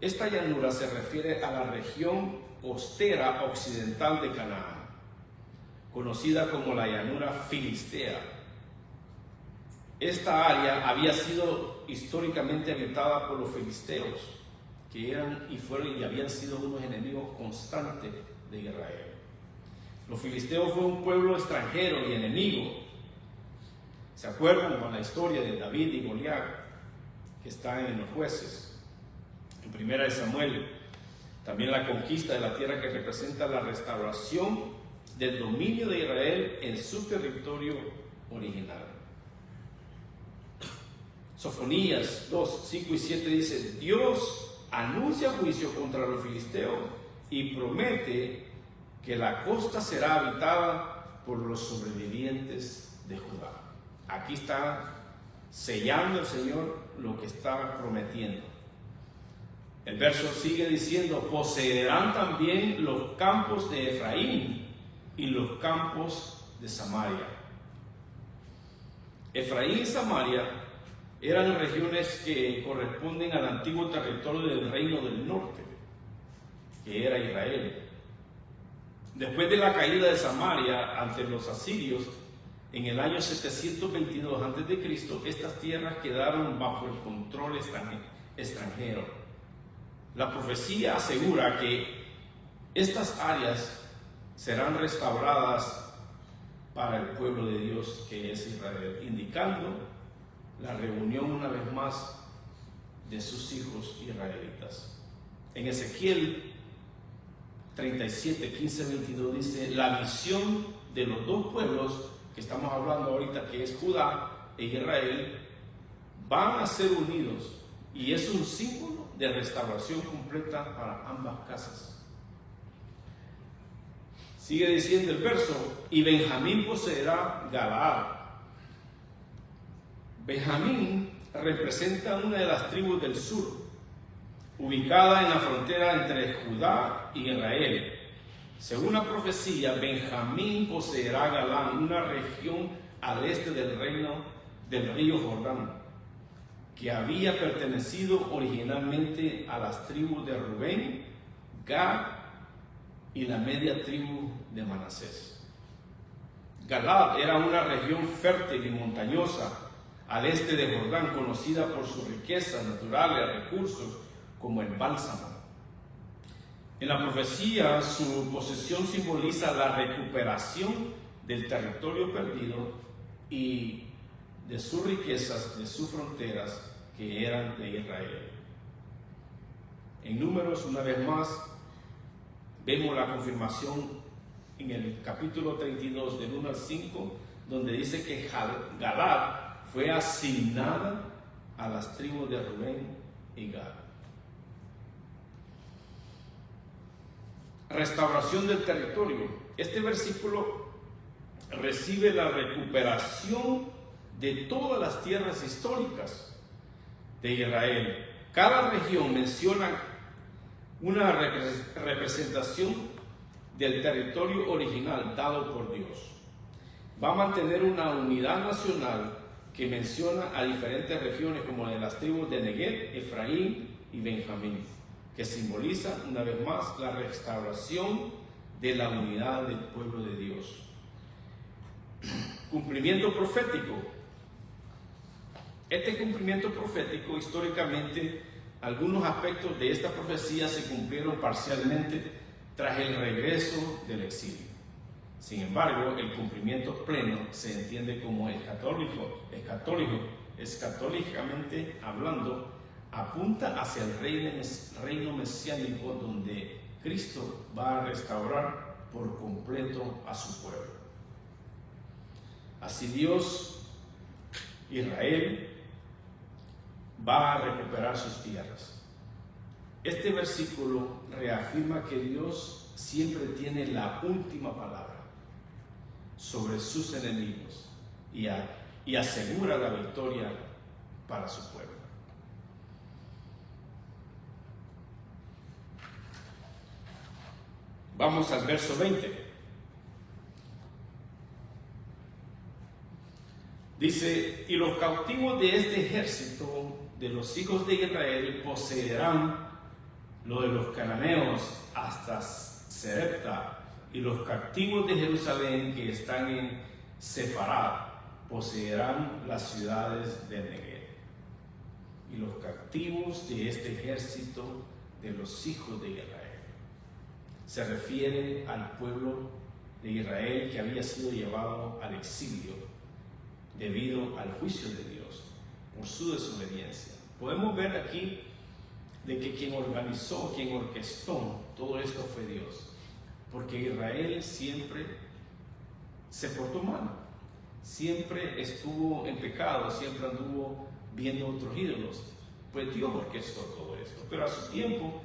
Esta llanura se refiere a la región costera occidental de Canaán, conocida como la llanura filistea. Esta área había sido históricamente habitada por los filisteos, que eran y habían sido unos enemigos constantes de Israel. Los filisteos fue un pueblo extranjero y enemigo. ¿Se acuerdan con la historia de David y Goliat, que está en los Jueces? En Primera de Samuel, también la conquista de la tierra, que representa la restauración del dominio de Israel en su territorio original. Sofonías 2, 5 y 7 dice, Dios anuncia juicio contra los filisteos y promete que la costa será habitada por los sobrevivientes de Judá. Aquí está sellando el Señor lo que está prometiendo. El verso sigue diciendo, poseerán también los campos de Efraín y los campos de Samaria. Efraín y Samaria eran regiones que corresponden al antiguo territorio del reino del norte, que era Israel. Después de la caída de Samaria ante los asirios, en el año 722 a.C., estas tierras quedaron bajo el control extranjero. La profecía asegura que estas áreas serán restauradas para el pueblo de Dios, que es Israel, indicando la reunión una vez más de sus hijos israelitas. En Ezequiel 37, 15, 22 dice, la visión de los dos pueblos que estamos hablando ahorita, que es Judá e Israel, van a ser unidos, y es un símbolo de restauración completa para ambas casas. Sigue diciendo el verso, y Benjamín poseerá Galaad. Benjamín representa una de las tribus del sur, ubicada en la frontera entre Judá y Israel. Según la profecía, Benjamín poseerá Galaad, una región al este del río Jordán, que había pertenecido originalmente a las tribus de Rubén, Gad y la media tribu de Manasés. Galaad era una región fértil y montañosa al este de Jordán, conocida por sus riquezas naturales, recursos como el bálsamo. En la profecía, su posesión simboliza la recuperación del territorio perdido y de sus riquezas, de sus fronteras, que eran de Israel. En Números, una vez más, vemos la confirmación en el capítulo 32, del 1 al 5, donde dice que Galaad fue asignada a las tribus de Rubén y Gad. Restauración del territorio. Este versículo recibe la recuperación de todas las tierras históricas de Israel. Cada región menciona una representación del territorio original dado por Dios. Va a mantener una unidad nacional que menciona a diferentes regiones como de las tribus de Neguev, Efraín y Benjamín, que simboliza una vez más la restauración de la unidad del pueblo de Dios. Cumplimiento profético. Este cumplimiento profético, históricamente, algunos aspectos de esta profecía se cumplieron parcialmente tras el regreso del exilio. Sin embargo, el cumplimiento pleno se entiende como escatológicamente hablando, apunta hacia el reino mesiánico donde Cristo va a restaurar por completo a su pueblo. Así Dios, Israel, va a recuperar sus tierras. Este versículo reafirma que Dios siempre tiene la última palabra sobre sus enemigos y asegura la victoria para su pueblo. Vamos al verso 20. Dice: y los cautivos de este ejército de los hijos de Israel poseerán lo de los cananeos hasta Serepta, y los cautivos de Jerusalén que están en Sefarad poseerán las ciudades de Negev. Y los cautivos de este ejército de los hijos de Israel se refiere al pueblo de Israel que había sido llevado al exilio debido al juicio de Dios por su desobediencia. Podemos ver aquí de que quien organizó, quien orquestó todo esto fue Dios, porque Israel siempre se portó mal, siempre estuvo en pecado, siempre anduvo viendo otros ídolos. Pues Dios orquestó todo esto, pero a su tiempo,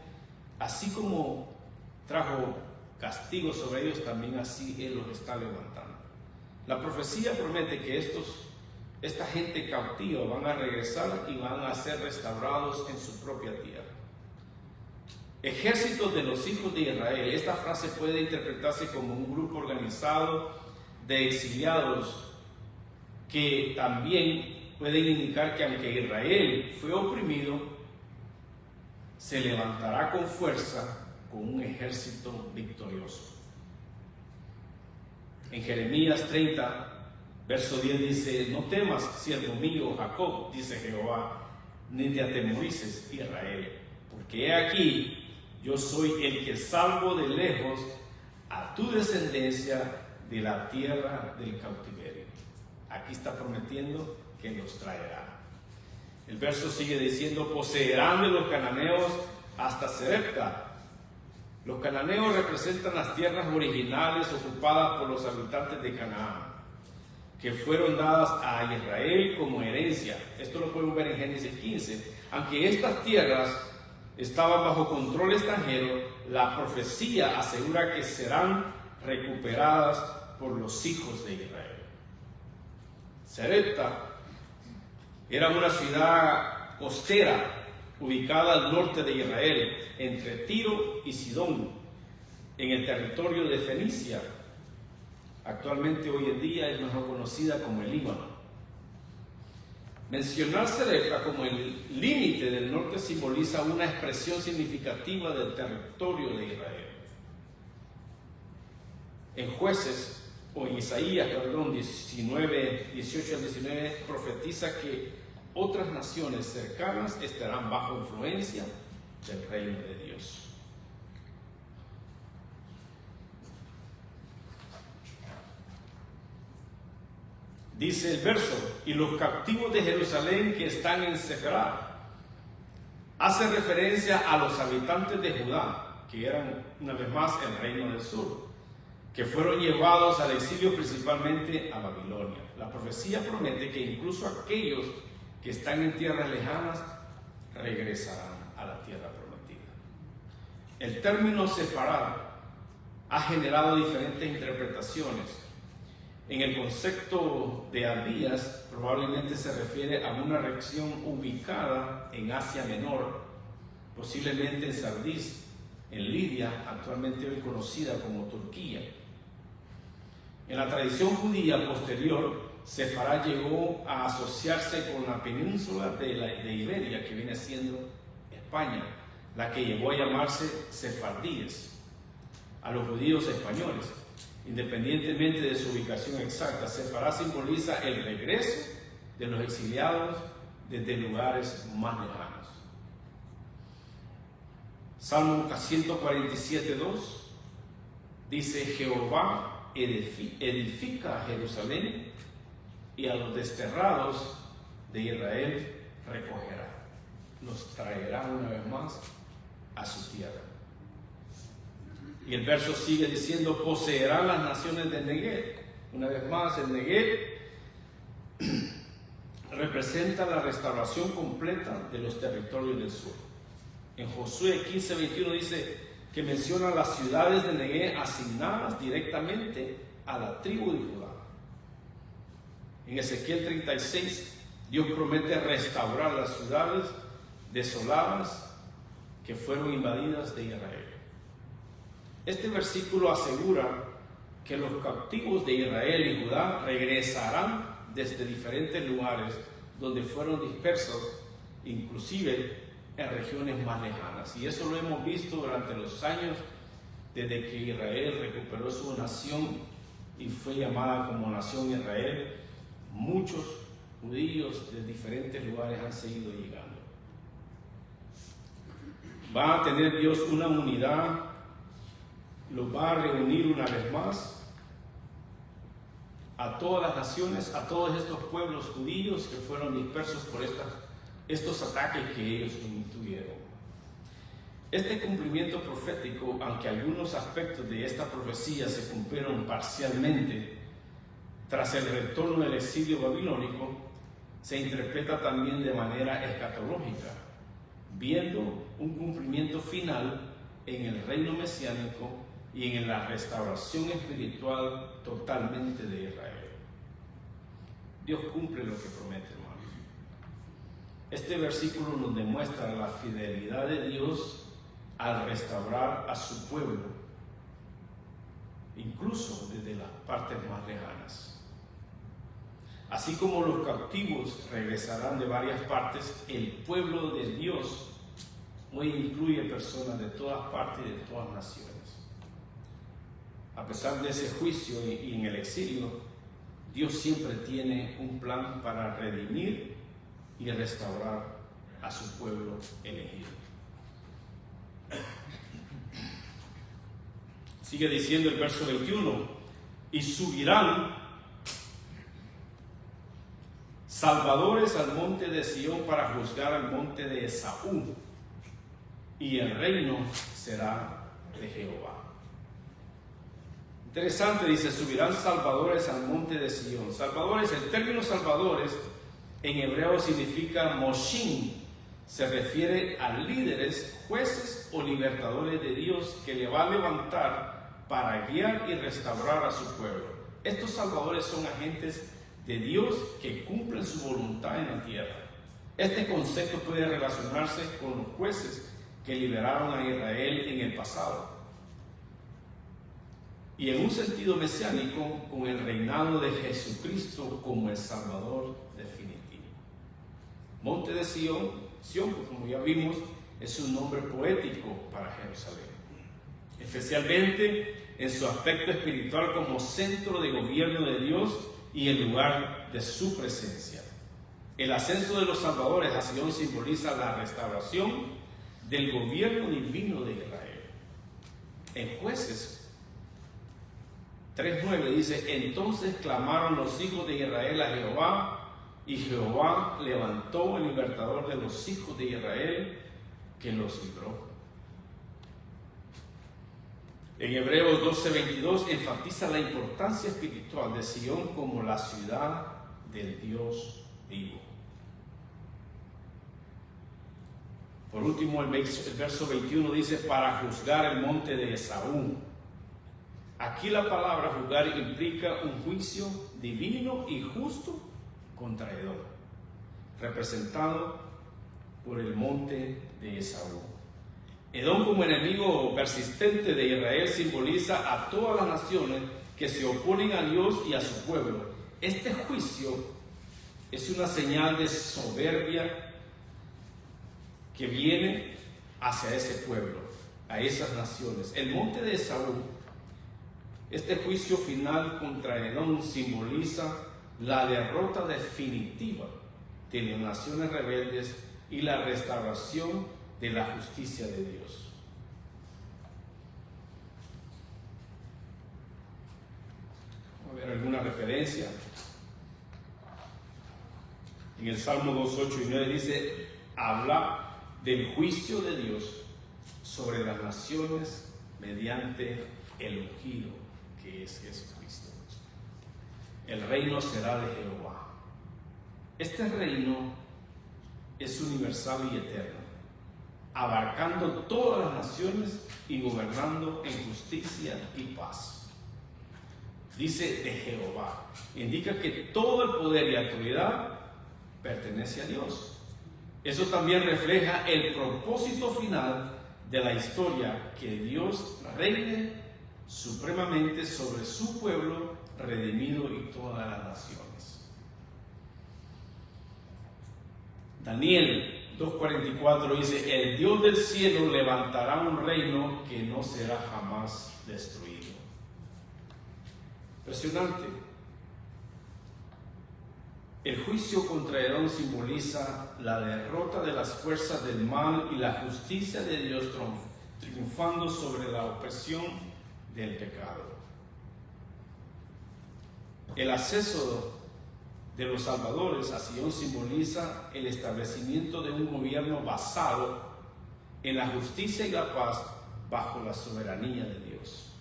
así como trajo castigo sobre ellos, también así Él los está levantando. La profecía promete que esta gente cautiva van a regresar y van a ser restaurados en su propia tierra. Ejércitos de los hijos de Israel. Esta frase puede interpretarse como un grupo organizado de exiliados que también pueden indicar que aunque Israel fue oprimido, se levantará con fuerza con un ejército victorioso. En Jeremías 30, verso 10 dice: no temas, siervo mío Jacob, dice Jehová, ni te atemorices, Israel, porque he aquí, yo soy el que salvo de lejos a tu descendencia de la tierra del cautiverio. Aquí está prometiendo que los traerá. El verso sigue diciendo: poseerán de los cananeos hasta Serepta. Los cananeos representan las tierras originales ocupadas por los habitantes de Canaán, que fueron dadas a Israel como herencia. Esto lo podemos ver en Génesis 15. Aunque estas tierras estaban bajo control extranjero, la profecía asegura que serán recuperadas por los hijos de Israel. Serepta era una ciudad costera ubicada al norte de Israel, entre Tiro y Sidón, en el territorio de Fenicia. Actualmente, hoy en día, es mejor conocida como el Líbano. Mencionar Serepta como el límite del norte simboliza una expresión significativa del territorio de Israel. En Jueces, o en Isaías, 19, 18 al 19, profetiza que otras naciones cercanas estarán bajo influencia del reino de Dios. Dice el verso: y los cautivos de Jerusalén que están en Sefarad. Hace referencia a los habitantes de Judá, que eran una vez más el reino del sur, que fueron llevados al exilio principalmente a Babilonia. La profecía promete que incluso aquellos que están en tierras lejanas regresarán a la tierra prometida. El término Sefarad ha generado diferentes interpretaciones. En el concepto de Abías, probablemente se refiere a una región ubicada en Asia Menor, posiblemente en Sardis, en Lidia, actualmente hoy conocida como Turquía. En la tradición judía posterior, Sefarad llegó a asociarse con la península de Iberia, que viene siendo España, la que llegó a llamarse sefardíes a los judíos españoles. Independientemente de su ubicación exacta, Sefarad simboliza el regreso de los exiliados desde lugares más lejanos. Salmo 147:2 dice: Jehová edifica a Jerusalén y a los desterrados de Israel recogerá. los traerá una vez más a su tierra. Y el verso sigue diciendo, poseerán las naciones del Negev. Una vez más, el Negev representa la restauración completa de los territorios del sur. En Josué 15:21 dice que menciona las ciudades del Negev asignadas directamente a la tribu de Judá. En Ezequiel 36, Dios promete restaurar las ciudades desoladas que fueron invadidas de Israel. Este versículo asegura que los cautivos de Israel y Judá regresarán desde diferentes lugares donde fueron dispersos, inclusive en regiones más lejanas. Y eso lo hemos visto durante los años desde que Israel recuperó su nación y fue llamada como Nación Israel. Muchos judíos de diferentes lugares han seguido llegando. Va a tener Dios una unidad, los va a reunir una vez más a todas las naciones, a todos estos pueblos judíos que fueron dispersos por estos ataques que ellos tuvieron. Este cumplimiento profético, aunque algunos aspectos de esta profecía se cumplieron parcialmente tras el retorno del exilio babilónico, se interpreta también de manera escatológica, viendo un cumplimiento final en el reino mesiánico y en la restauración espiritual totalmente de Israel. Dios cumple lo que promete, hermanos. Este versículo nos demuestra la fidelidad de Dios al restaurar a su pueblo, incluso desde las partes más lejanas. Así como los cautivos regresarán de varias partes, el pueblo de Dios hoy incluye personas de todas partes y de todas naciones. A pesar de ese juicio y en el exilio, Dios siempre tiene un plan para redimir y restaurar a su pueblo elegido. Sigue diciendo el verso 21, y subirán salvadores al monte de Sión para juzgar al monte de Esaú, y el reino será de Jehová. Interesante, dice, subirán salvadores al monte de Sión. Salvadores, el término salvadores en hebreo significa Moshin. Se refiere a líderes, jueces o libertadores de Dios que le va a levantar para guiar y restaurar a su pueblo. Estos salvadores son agentes de Dios que cumplen su voluntad en la tierra. Este concepto puede relacionarse con los jueces que liberaron a Israel en el pasado. Y en un sentido mesiánico, con el reinado de Jesucristo como el Salvador definitivo. Monte de Sión, como ya vimos, es un nombre poético para Jerusalén, especialmente en su aspecto espiritual como centro de gobierno de Dios y el lugar de su presencia. El ascenso de los salvadores a Sión simboliza la restauración del gobierno divino de Israel. En Jueces 3:9 dice, entonces clamaron los hijos de Israel a Jehová, y Jehová levantó el libertador de los hijos de Israel, que los libró. En Hebreos 12:22 enfatiza la importancia espiritual de Sión como la ciudad del Dios vivo. Por último, el verso 21 dice, para juzgar el monte de Esaú. Aquí la palabra juzgar implica un juicio divino y justo contra Edom, representado por el monte de Esaú. Edom, como enemigo persistente de Israel, simboliza a todas las naciones que se oponen a Dios y a su pueblo. Este juicio es una señal de soberbia que viene hacia ese pueblo, a esas naciones. El monte de Esaú, este juicio final contra Edom, simboliza la derrota definitiva de las naciones rebeldes y la restauración de la justicia de Dios. Vamos a ver alguna referencia. En el Salmo 2:8 y 9 dice, habla del juicio de Dios sobre las naciones mediante el ungido, que es Jesucristo. El reino será de Jehová. Este reino es universal y eterno, abarcando todas las naciones y gobernando en justicia y paz. Dice de Jehová, indica que todo el poder y autoridad pertenece a Dios. Eso también refleja el propósito final de la historia, que Dios reine supremamente sobre su pueblo redimido y todas las naciones. Daniel 2:44 dice: el Dios del cielo levantará un reino que no será jamás destruido. Impresionante. El juicio contra Edom simboliza la derrota de las fuerzas del mal y la justicia de Dios triunfando sobre la opresión del pecado. El acceso de los salvadores a Sion simboliza el establecimiento de un gobierno basado en la justicia y la paz bajo la soberanía de Dios.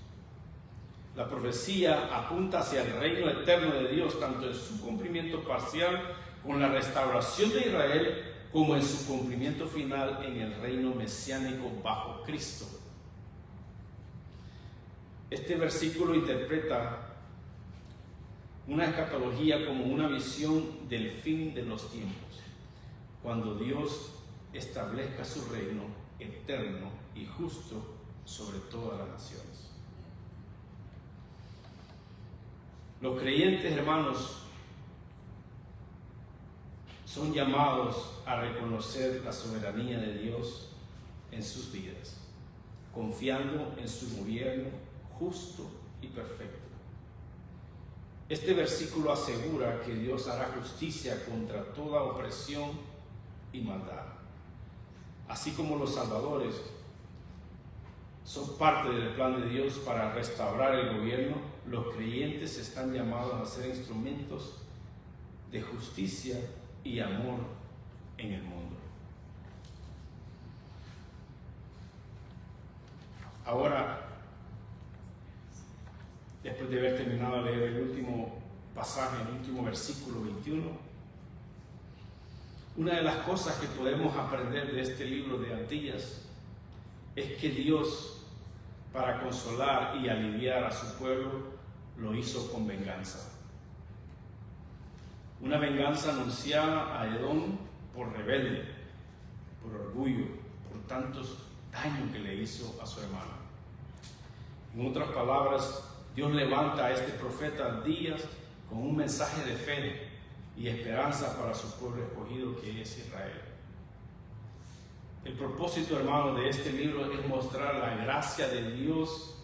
La profecía apunta hacia el reino eterno de Dios, tanto en su cumplimiento parcial con la restauración de Israel, como en su cumplimiento final en el reino mesiánico bajo Cristo. Este versículo interpreta una escatología como una visión del fin de los tiempos, cuando Dios establezca su reino eterno y justo sobre todas las naciones. Los creyentes, hermanos, son llamados a reconocer la soberanía de Dios en sus vidas, confiando en su gobierno justo y perfecto. Este versículo asegura que Dios hará justicia contra toda opresión y maldad. Así como los salvadores son parte del plan de Dios para restaurar el gobierno, los creyentes están llamados a ser instrumentos de justicia y amor en el mundo. Ahora, después de haber terminado de leer el último pasaje, el último versículo 21, una de las cosas que podemos aprender de este libro de Abdías es que Dios, para consolar y aliviar a su pueblo, lo hizo con venganza. Una venganza anunciada a Edom por rebelde, por orgullo, por tantos daños que le hizo a su hermano. En otras palabras, Dios levanta a este profeta Abdías con un mensaje de fe y esperanza para su pueblo escogido, que es Israel. El propósito, hermano, de este libro es mostrar la gracia de Dios,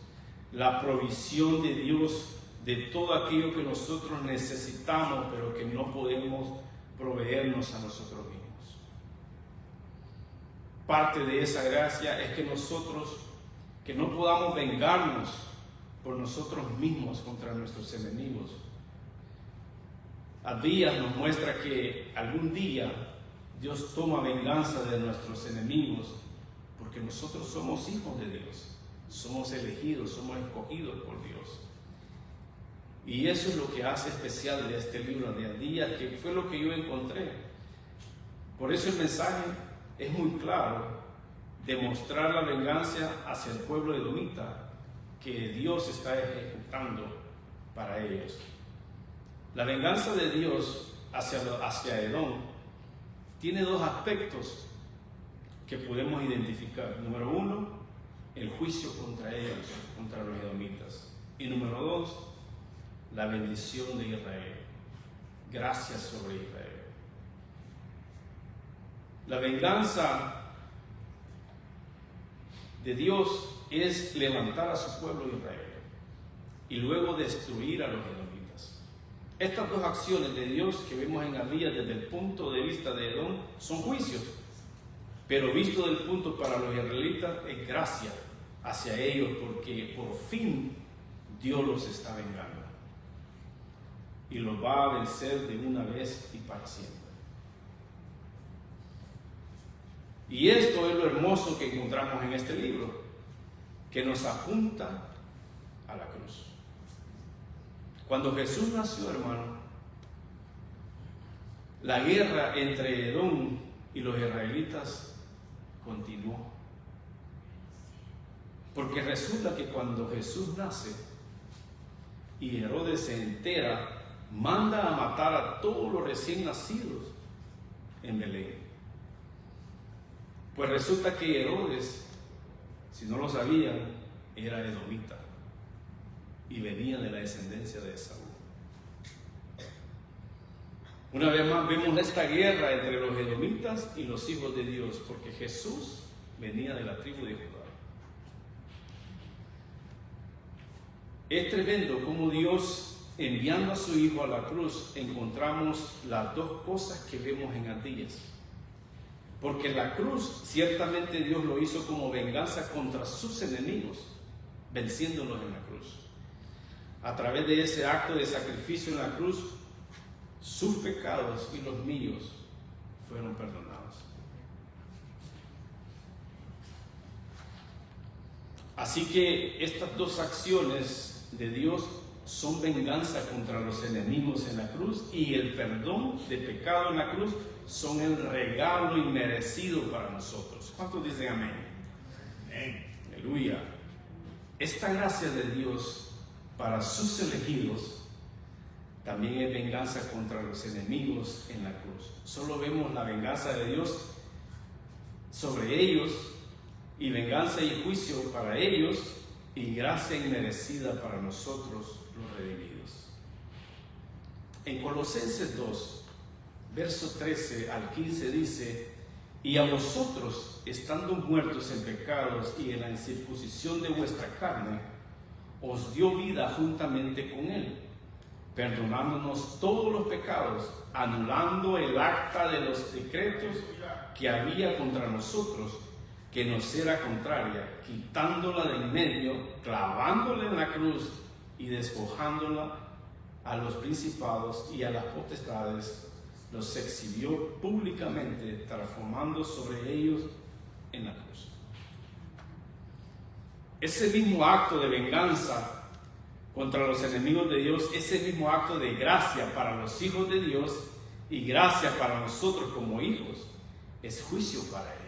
la provisión de Dios de todo aquello que nosotros necesitamos, pero que no podemos proveernos a nosotros mismos. Parte de esa gracia es que nosotros, que no podamos vengarnos por nosotros mismos contra nuestros enemigos. Abdías nos muestra que algún día Dios toma venganza de nuestros enemigos, porque nosotros somos hijos de Dios, somos elegidos, somos escogidos por Dios. Y eso es lo que hace especial de este libro de Abdías, que fue lo que yo encontré. Por eso el mensaje es muy claro, de mostrar la venganza hacia el pueblo edomita que Dios está ejecutando para ellos. La venganza de Dios hacia Edom tiene dos aspectos que podemos identificar. Número uno, el juicio contra ellos, contra los edomitas. Y número dos, la bendición de Israel, gracias sobre Israel. La venganza de Dios es levantar a su pueblo Israel y luego destruir a los edomitas. Estas dos acciones de Dios que vemos en Abdías desde el punto de vista de Edom son juicios, pero visto del punto para los israelitas es gracia hacia ellos, porque por fin Dios los está vengando y los va a vencer de una vez y para siempre. Y esto es lo hermoso que encontramos en este libro, que nos apunta a la cruz. Cuando Jesús nació, hermano, la guerra entre Edom y los israelitas continuó. Porque resulta que cuando Jesús nace y Herodes se entera, manda a matar a todos los recién nacidos en Belén. Pues resulta que Herodes, si no lo sabían, era edomita y venía de la descendencia de Esaú. Una vez más vemos esta guerra entre los edomitas y los hijos de Dios, porque Jesús venía de la tribu de Judá. Es tremendo cómo Dios, enviando a su Hijo a la cruz, encontramos las dos cosas que vemos en Abdías. Porque la cruz, ciertamente Dios lo hizo como venganza contra sus enemigos, venciéndolos en la cruz. A través de ese acto de sacrificio en la cruz, sus pecados y los míos fueron perdonados. Así que estas dos acciones de Dios son venganza contra los enemigos en la cruz, y el perdón de pecado en la cruz son el regalo inmerecido para nosotros. ¿Cuántos dicen amén? Amén. Aleluya. Esta gracia de Dios para sus elegidos también es venganza contra los enemigos en la cruz. Solo vemos la venganza de Dios sobre ellos, y venganza y juicio para ellos, y gracia inmerecida para nosotros los redimidos. En Colosenses 2, verso 13 al 15 dice: y a vosotros, estando muertos en pecados y en la incircuncisión de vuestra carne, os dio vida juntamente con él, perdonándonos todos los pecados, anulando el acta de los decretos que había contra nosotros, que nos era contraria, quitándola de en medio, clavándola en la cruz y despojándola a los principados y a las potestades, los exhibió públicamente, transformando sobre ellos en la cruz. Ese mismo acto de venganza contra los enemigos de Dios, ese mismo acto de gracia para los hijos de Dios y gracia para nosotros como hijos, es juicio para ellos.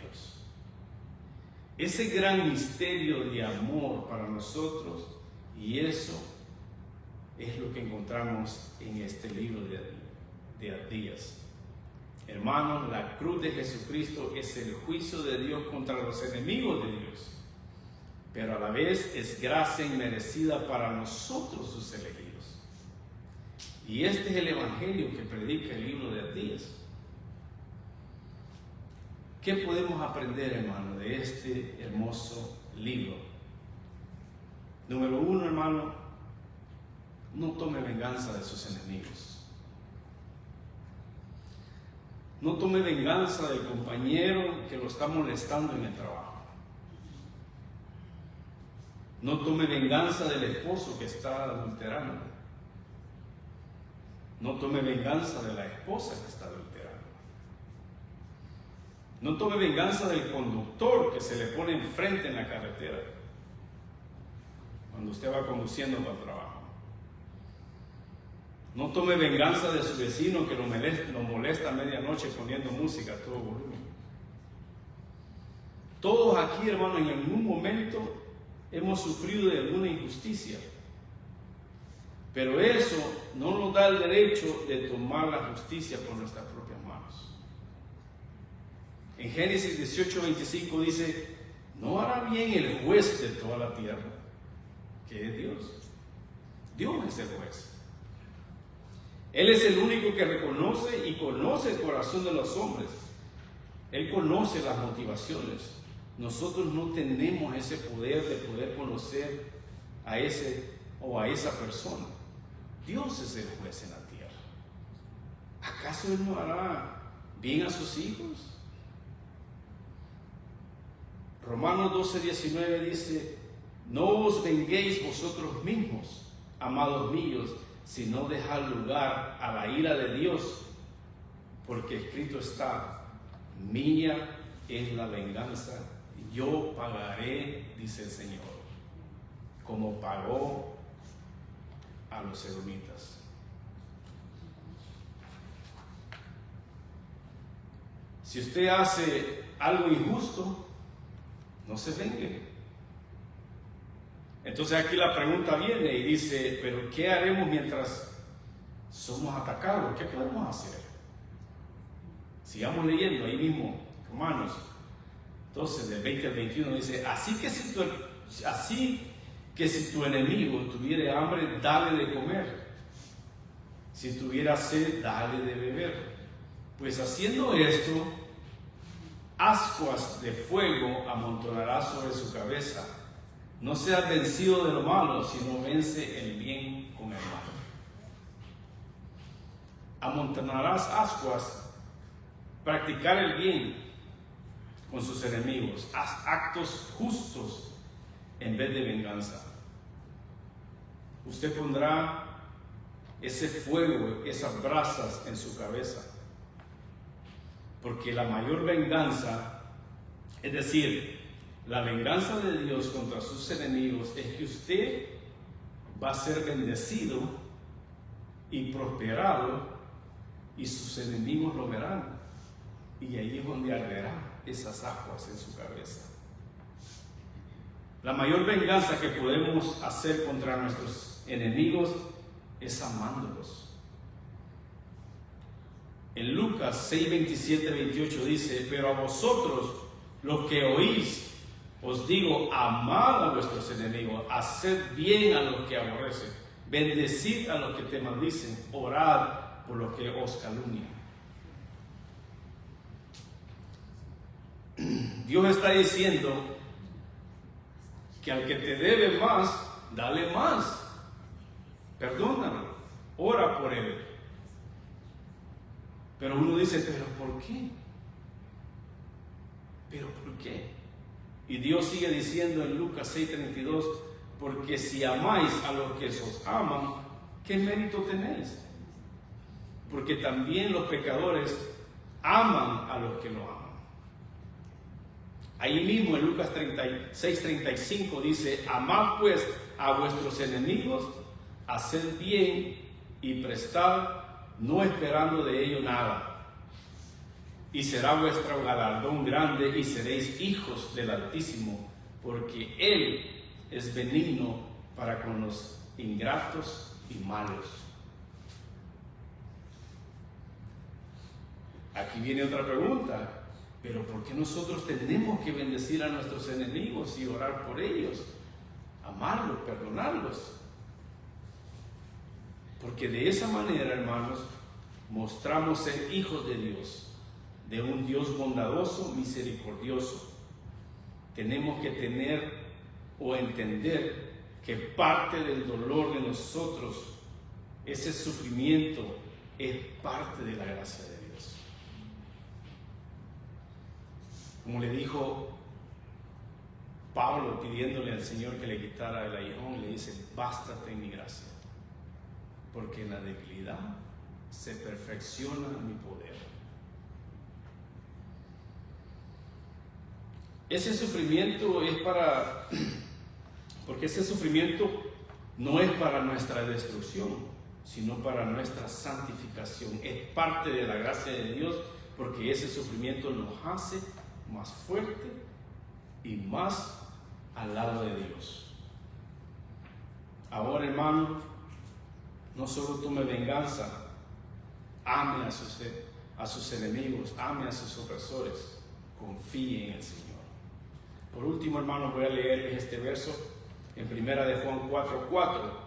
Ese gran misterio de amor para nosotros, y eso es lo que encontramos en este libro de Abdías. Hermanos, la cruz de Jesucristo es el juicio de Dios contra los enemigos de Dios, pero a la vez es gracia inmerecida para nosotros, sus elegidos. Y este es el evangelio que predica el libro de Abdías. ¿Qué podemos aprender, hermano, de este hermoso libro? Número 1, hermano, no tome venganza de sus enemigos. No tome venganza del compañero que lo está molestando en el trabajo. No tome venganza del esposo que está adulterando. No tome venganza de la esposa que está adulterando. No tome venganza del conductor que se le pone enfrente en la carretera cuando usted va conduciendo para el trabajo. No tome venganza de su vecino que lo molesta a medianoche poniendo música a todo volumen. Todos aquí, hermano, en algún momento hemos sufrido de alguna injusticia, pero eso no nos da el derecho de tomar la justicia por nuestras propias manos. En Génesis 18:25 dice: ¿no hará bien el juez de toda la tierra, que es Dios? Dios es el juez. Él es el único que reconoce y conoce el corazón de los hombres. Él conoce las motivaciones. Nosotros no tenemos ese poder de poder conocer a ese o a esa persona. Dios es el juez en la tierra. ¿Acaso Él no hará bien a sus hijos? Romanos 12:19 dice: no os venguéis vosotros mismos, amados míos, sino dejad lugar a la ira de Dios, porque escrito está: mía es la venganza. Yo pagaré, dice el Señor, como pagó a los edomitas. Si usted hace algo injusto, no se vengue. Entonces aquí la pregunta viene y dice, pero ¿qué haremos mientras somos atacados? ¿Qué podemos hacer? Sigamos leyendo ahí mismo, Romanos 12, del 20 al 21, dice, así que si tu enemigo tuviere hambre, dale de comer. Si tuviera sed, dale de beber. Pues haciendo esto, ascuas de fuego amontonará sobre su cabeza. No seas vencido de lo malo, sino vence el bien con el mal. Amontonarás ascuas, practicar el bien con sus enemigos. Haz actos justos en vez de venganza. Usted pondrá ese fuego, esas brasas en su cabeza. Porque la mayor venganza, es decir, la venganza de Dios contra sus enemigos, es que usted va a ser bendecido y prosperado y sus enemigos lo verán. Y ahí es donde arderán esas aguas en su cabeza. La mayor venganza que podemos hacer contra nuestros enemigos es amándolos. En Lucas 6, 27, 28 dice, pero a vosotros, los que oís, os digo, amad a vuestros enemigos, haced bien a los que aborrecen, bendecid a los que te maldicen, orad por los que os calumnian. Dios está diciendo que al que te debe más, dale más, perdónalo, ora por él. Pero uno dice, ¿pero por qué? ¿Pero por qué? Y Dios sigue diciendo en Lucas 6:32, porque si amáis a los que os aman, ¿qué mérito tenéis? Porque también los pecadores aman a los que lo aman. Ahí mismo en Lucas 6:35 dice, amad pues a vuestros enemigos, haced bien y prestad, no esperando de ello nada. Y será vuestro galardón grande y seréis hijos del Altísimo, porque Él es benigno para con los ingratos y malos. Aquí viene otra pregunta. Pero ¿por qué nosotros tenemos que bendecir a nuestros enemigos y orar por ellos? Amarlos, perdonarlos. Porque de esa manera, hermanos, mostramos ser hijos de Dios, de un Dios bondadoso, misericordioso. Tenemos que tener o entender que parte del dolor de nosotros, ese sufrimiento, es parte de la gracia de Dios. Como le dijo Pablo pidiéndole al Señor que le quitara el aguijón, le dice, bástate en mi gracia, porque en la debilidad se perfecciona mi poder. Ese sufrimiento es porque ese sufrimiento no es para nuestra destrucción, sino para nuestra santificación. Es parte de la gracia de Dios, porque ese sufrimiento nos hace más fuerte y más al lado de Dios. Ahora, hermano, no solo tome venganza, ame a sus enemigos, ame a sus opresores, confíe en el Señor. Por último, hermano, voy a leer este verso en 1 de Juan 4:4.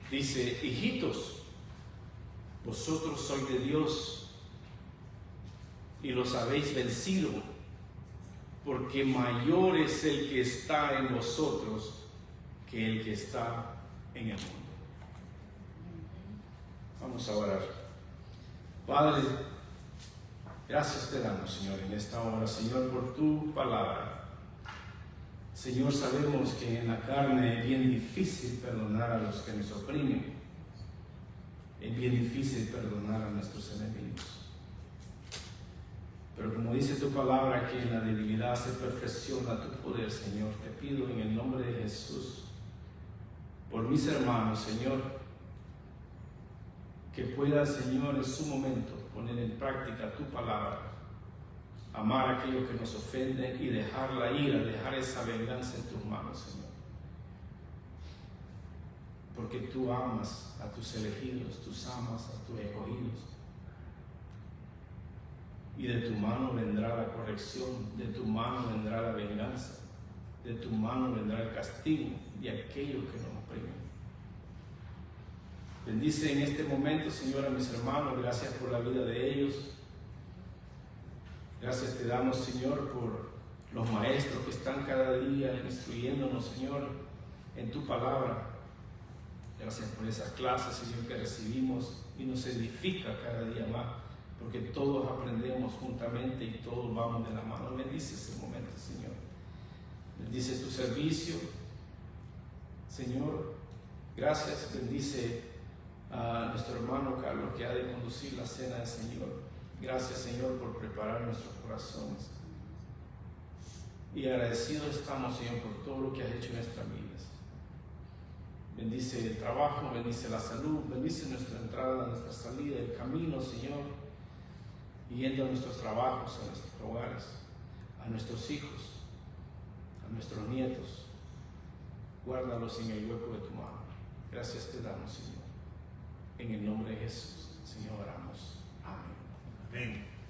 Dice, hijitos, vosotros sois de Dios y los habéis vencido, porque mayor es el que está en vosotros que el que está en el mundo. Vamos a orar. Padre, gracias te damos, Señor, en esta hora, Señor, por tu palabra. Señor, sabemos que en la carne es bien difícil perdonar a los que nos oprimen. Es bien difícil perdonar a nuestros enemigos. Pero como dice tu palabra, que en la debilidad se perfecciona tu poder, Señor, te pido en el nombre de Jesús, por mis hermanos, Señor, que puedan, Señor, en su momento poner en práctica tu palabra, amar a aquellos que nos ofenden y dejar la ira, dejar esa venganza en tus manos, Señor. Porque tú amas a tus elegidos, tú amas a tus escogidos. Y de tu mano vendrá la corrección, de tu mano vendrá la venganza, de tu mano vendrá el castigo de aquellos que nos oprimen. Bendice en este momento, Señor, a mis hermanos, gracias por la vida de ellos. Gracias te damos, Señor, por los maestros que están cada día instruyéndonos, Señor, en tu palabra. Gracias por esas clases, Señor, que recibimos y nos edifica cada día más, porque todos aprendemos juntamente y todos vamos de la mano. Bendice ese momento, Señor. Bendice tu servicio, Señor. Gracias, bendice a nuestro hermano Carlos, que ha de conducir la cena del Señor. Gracias, Señor, por preparar nuestros corazones. Y agradecidos estamos, Señor, por todo lo que has hecho en nuestras vidas. Bendice el trabajo, bendice la salud, bendice nuestra entrada, nuestra salida, el camino, Señor, yendo a nuestros trabajos, a nuestros hogares, a nuestros hijos, a nuestros nietos. Guárdalos en el hueco de tu mano. Gracias te damos, Señor. En el nombre de Jesús, Señor, oramos. Amén. Amén.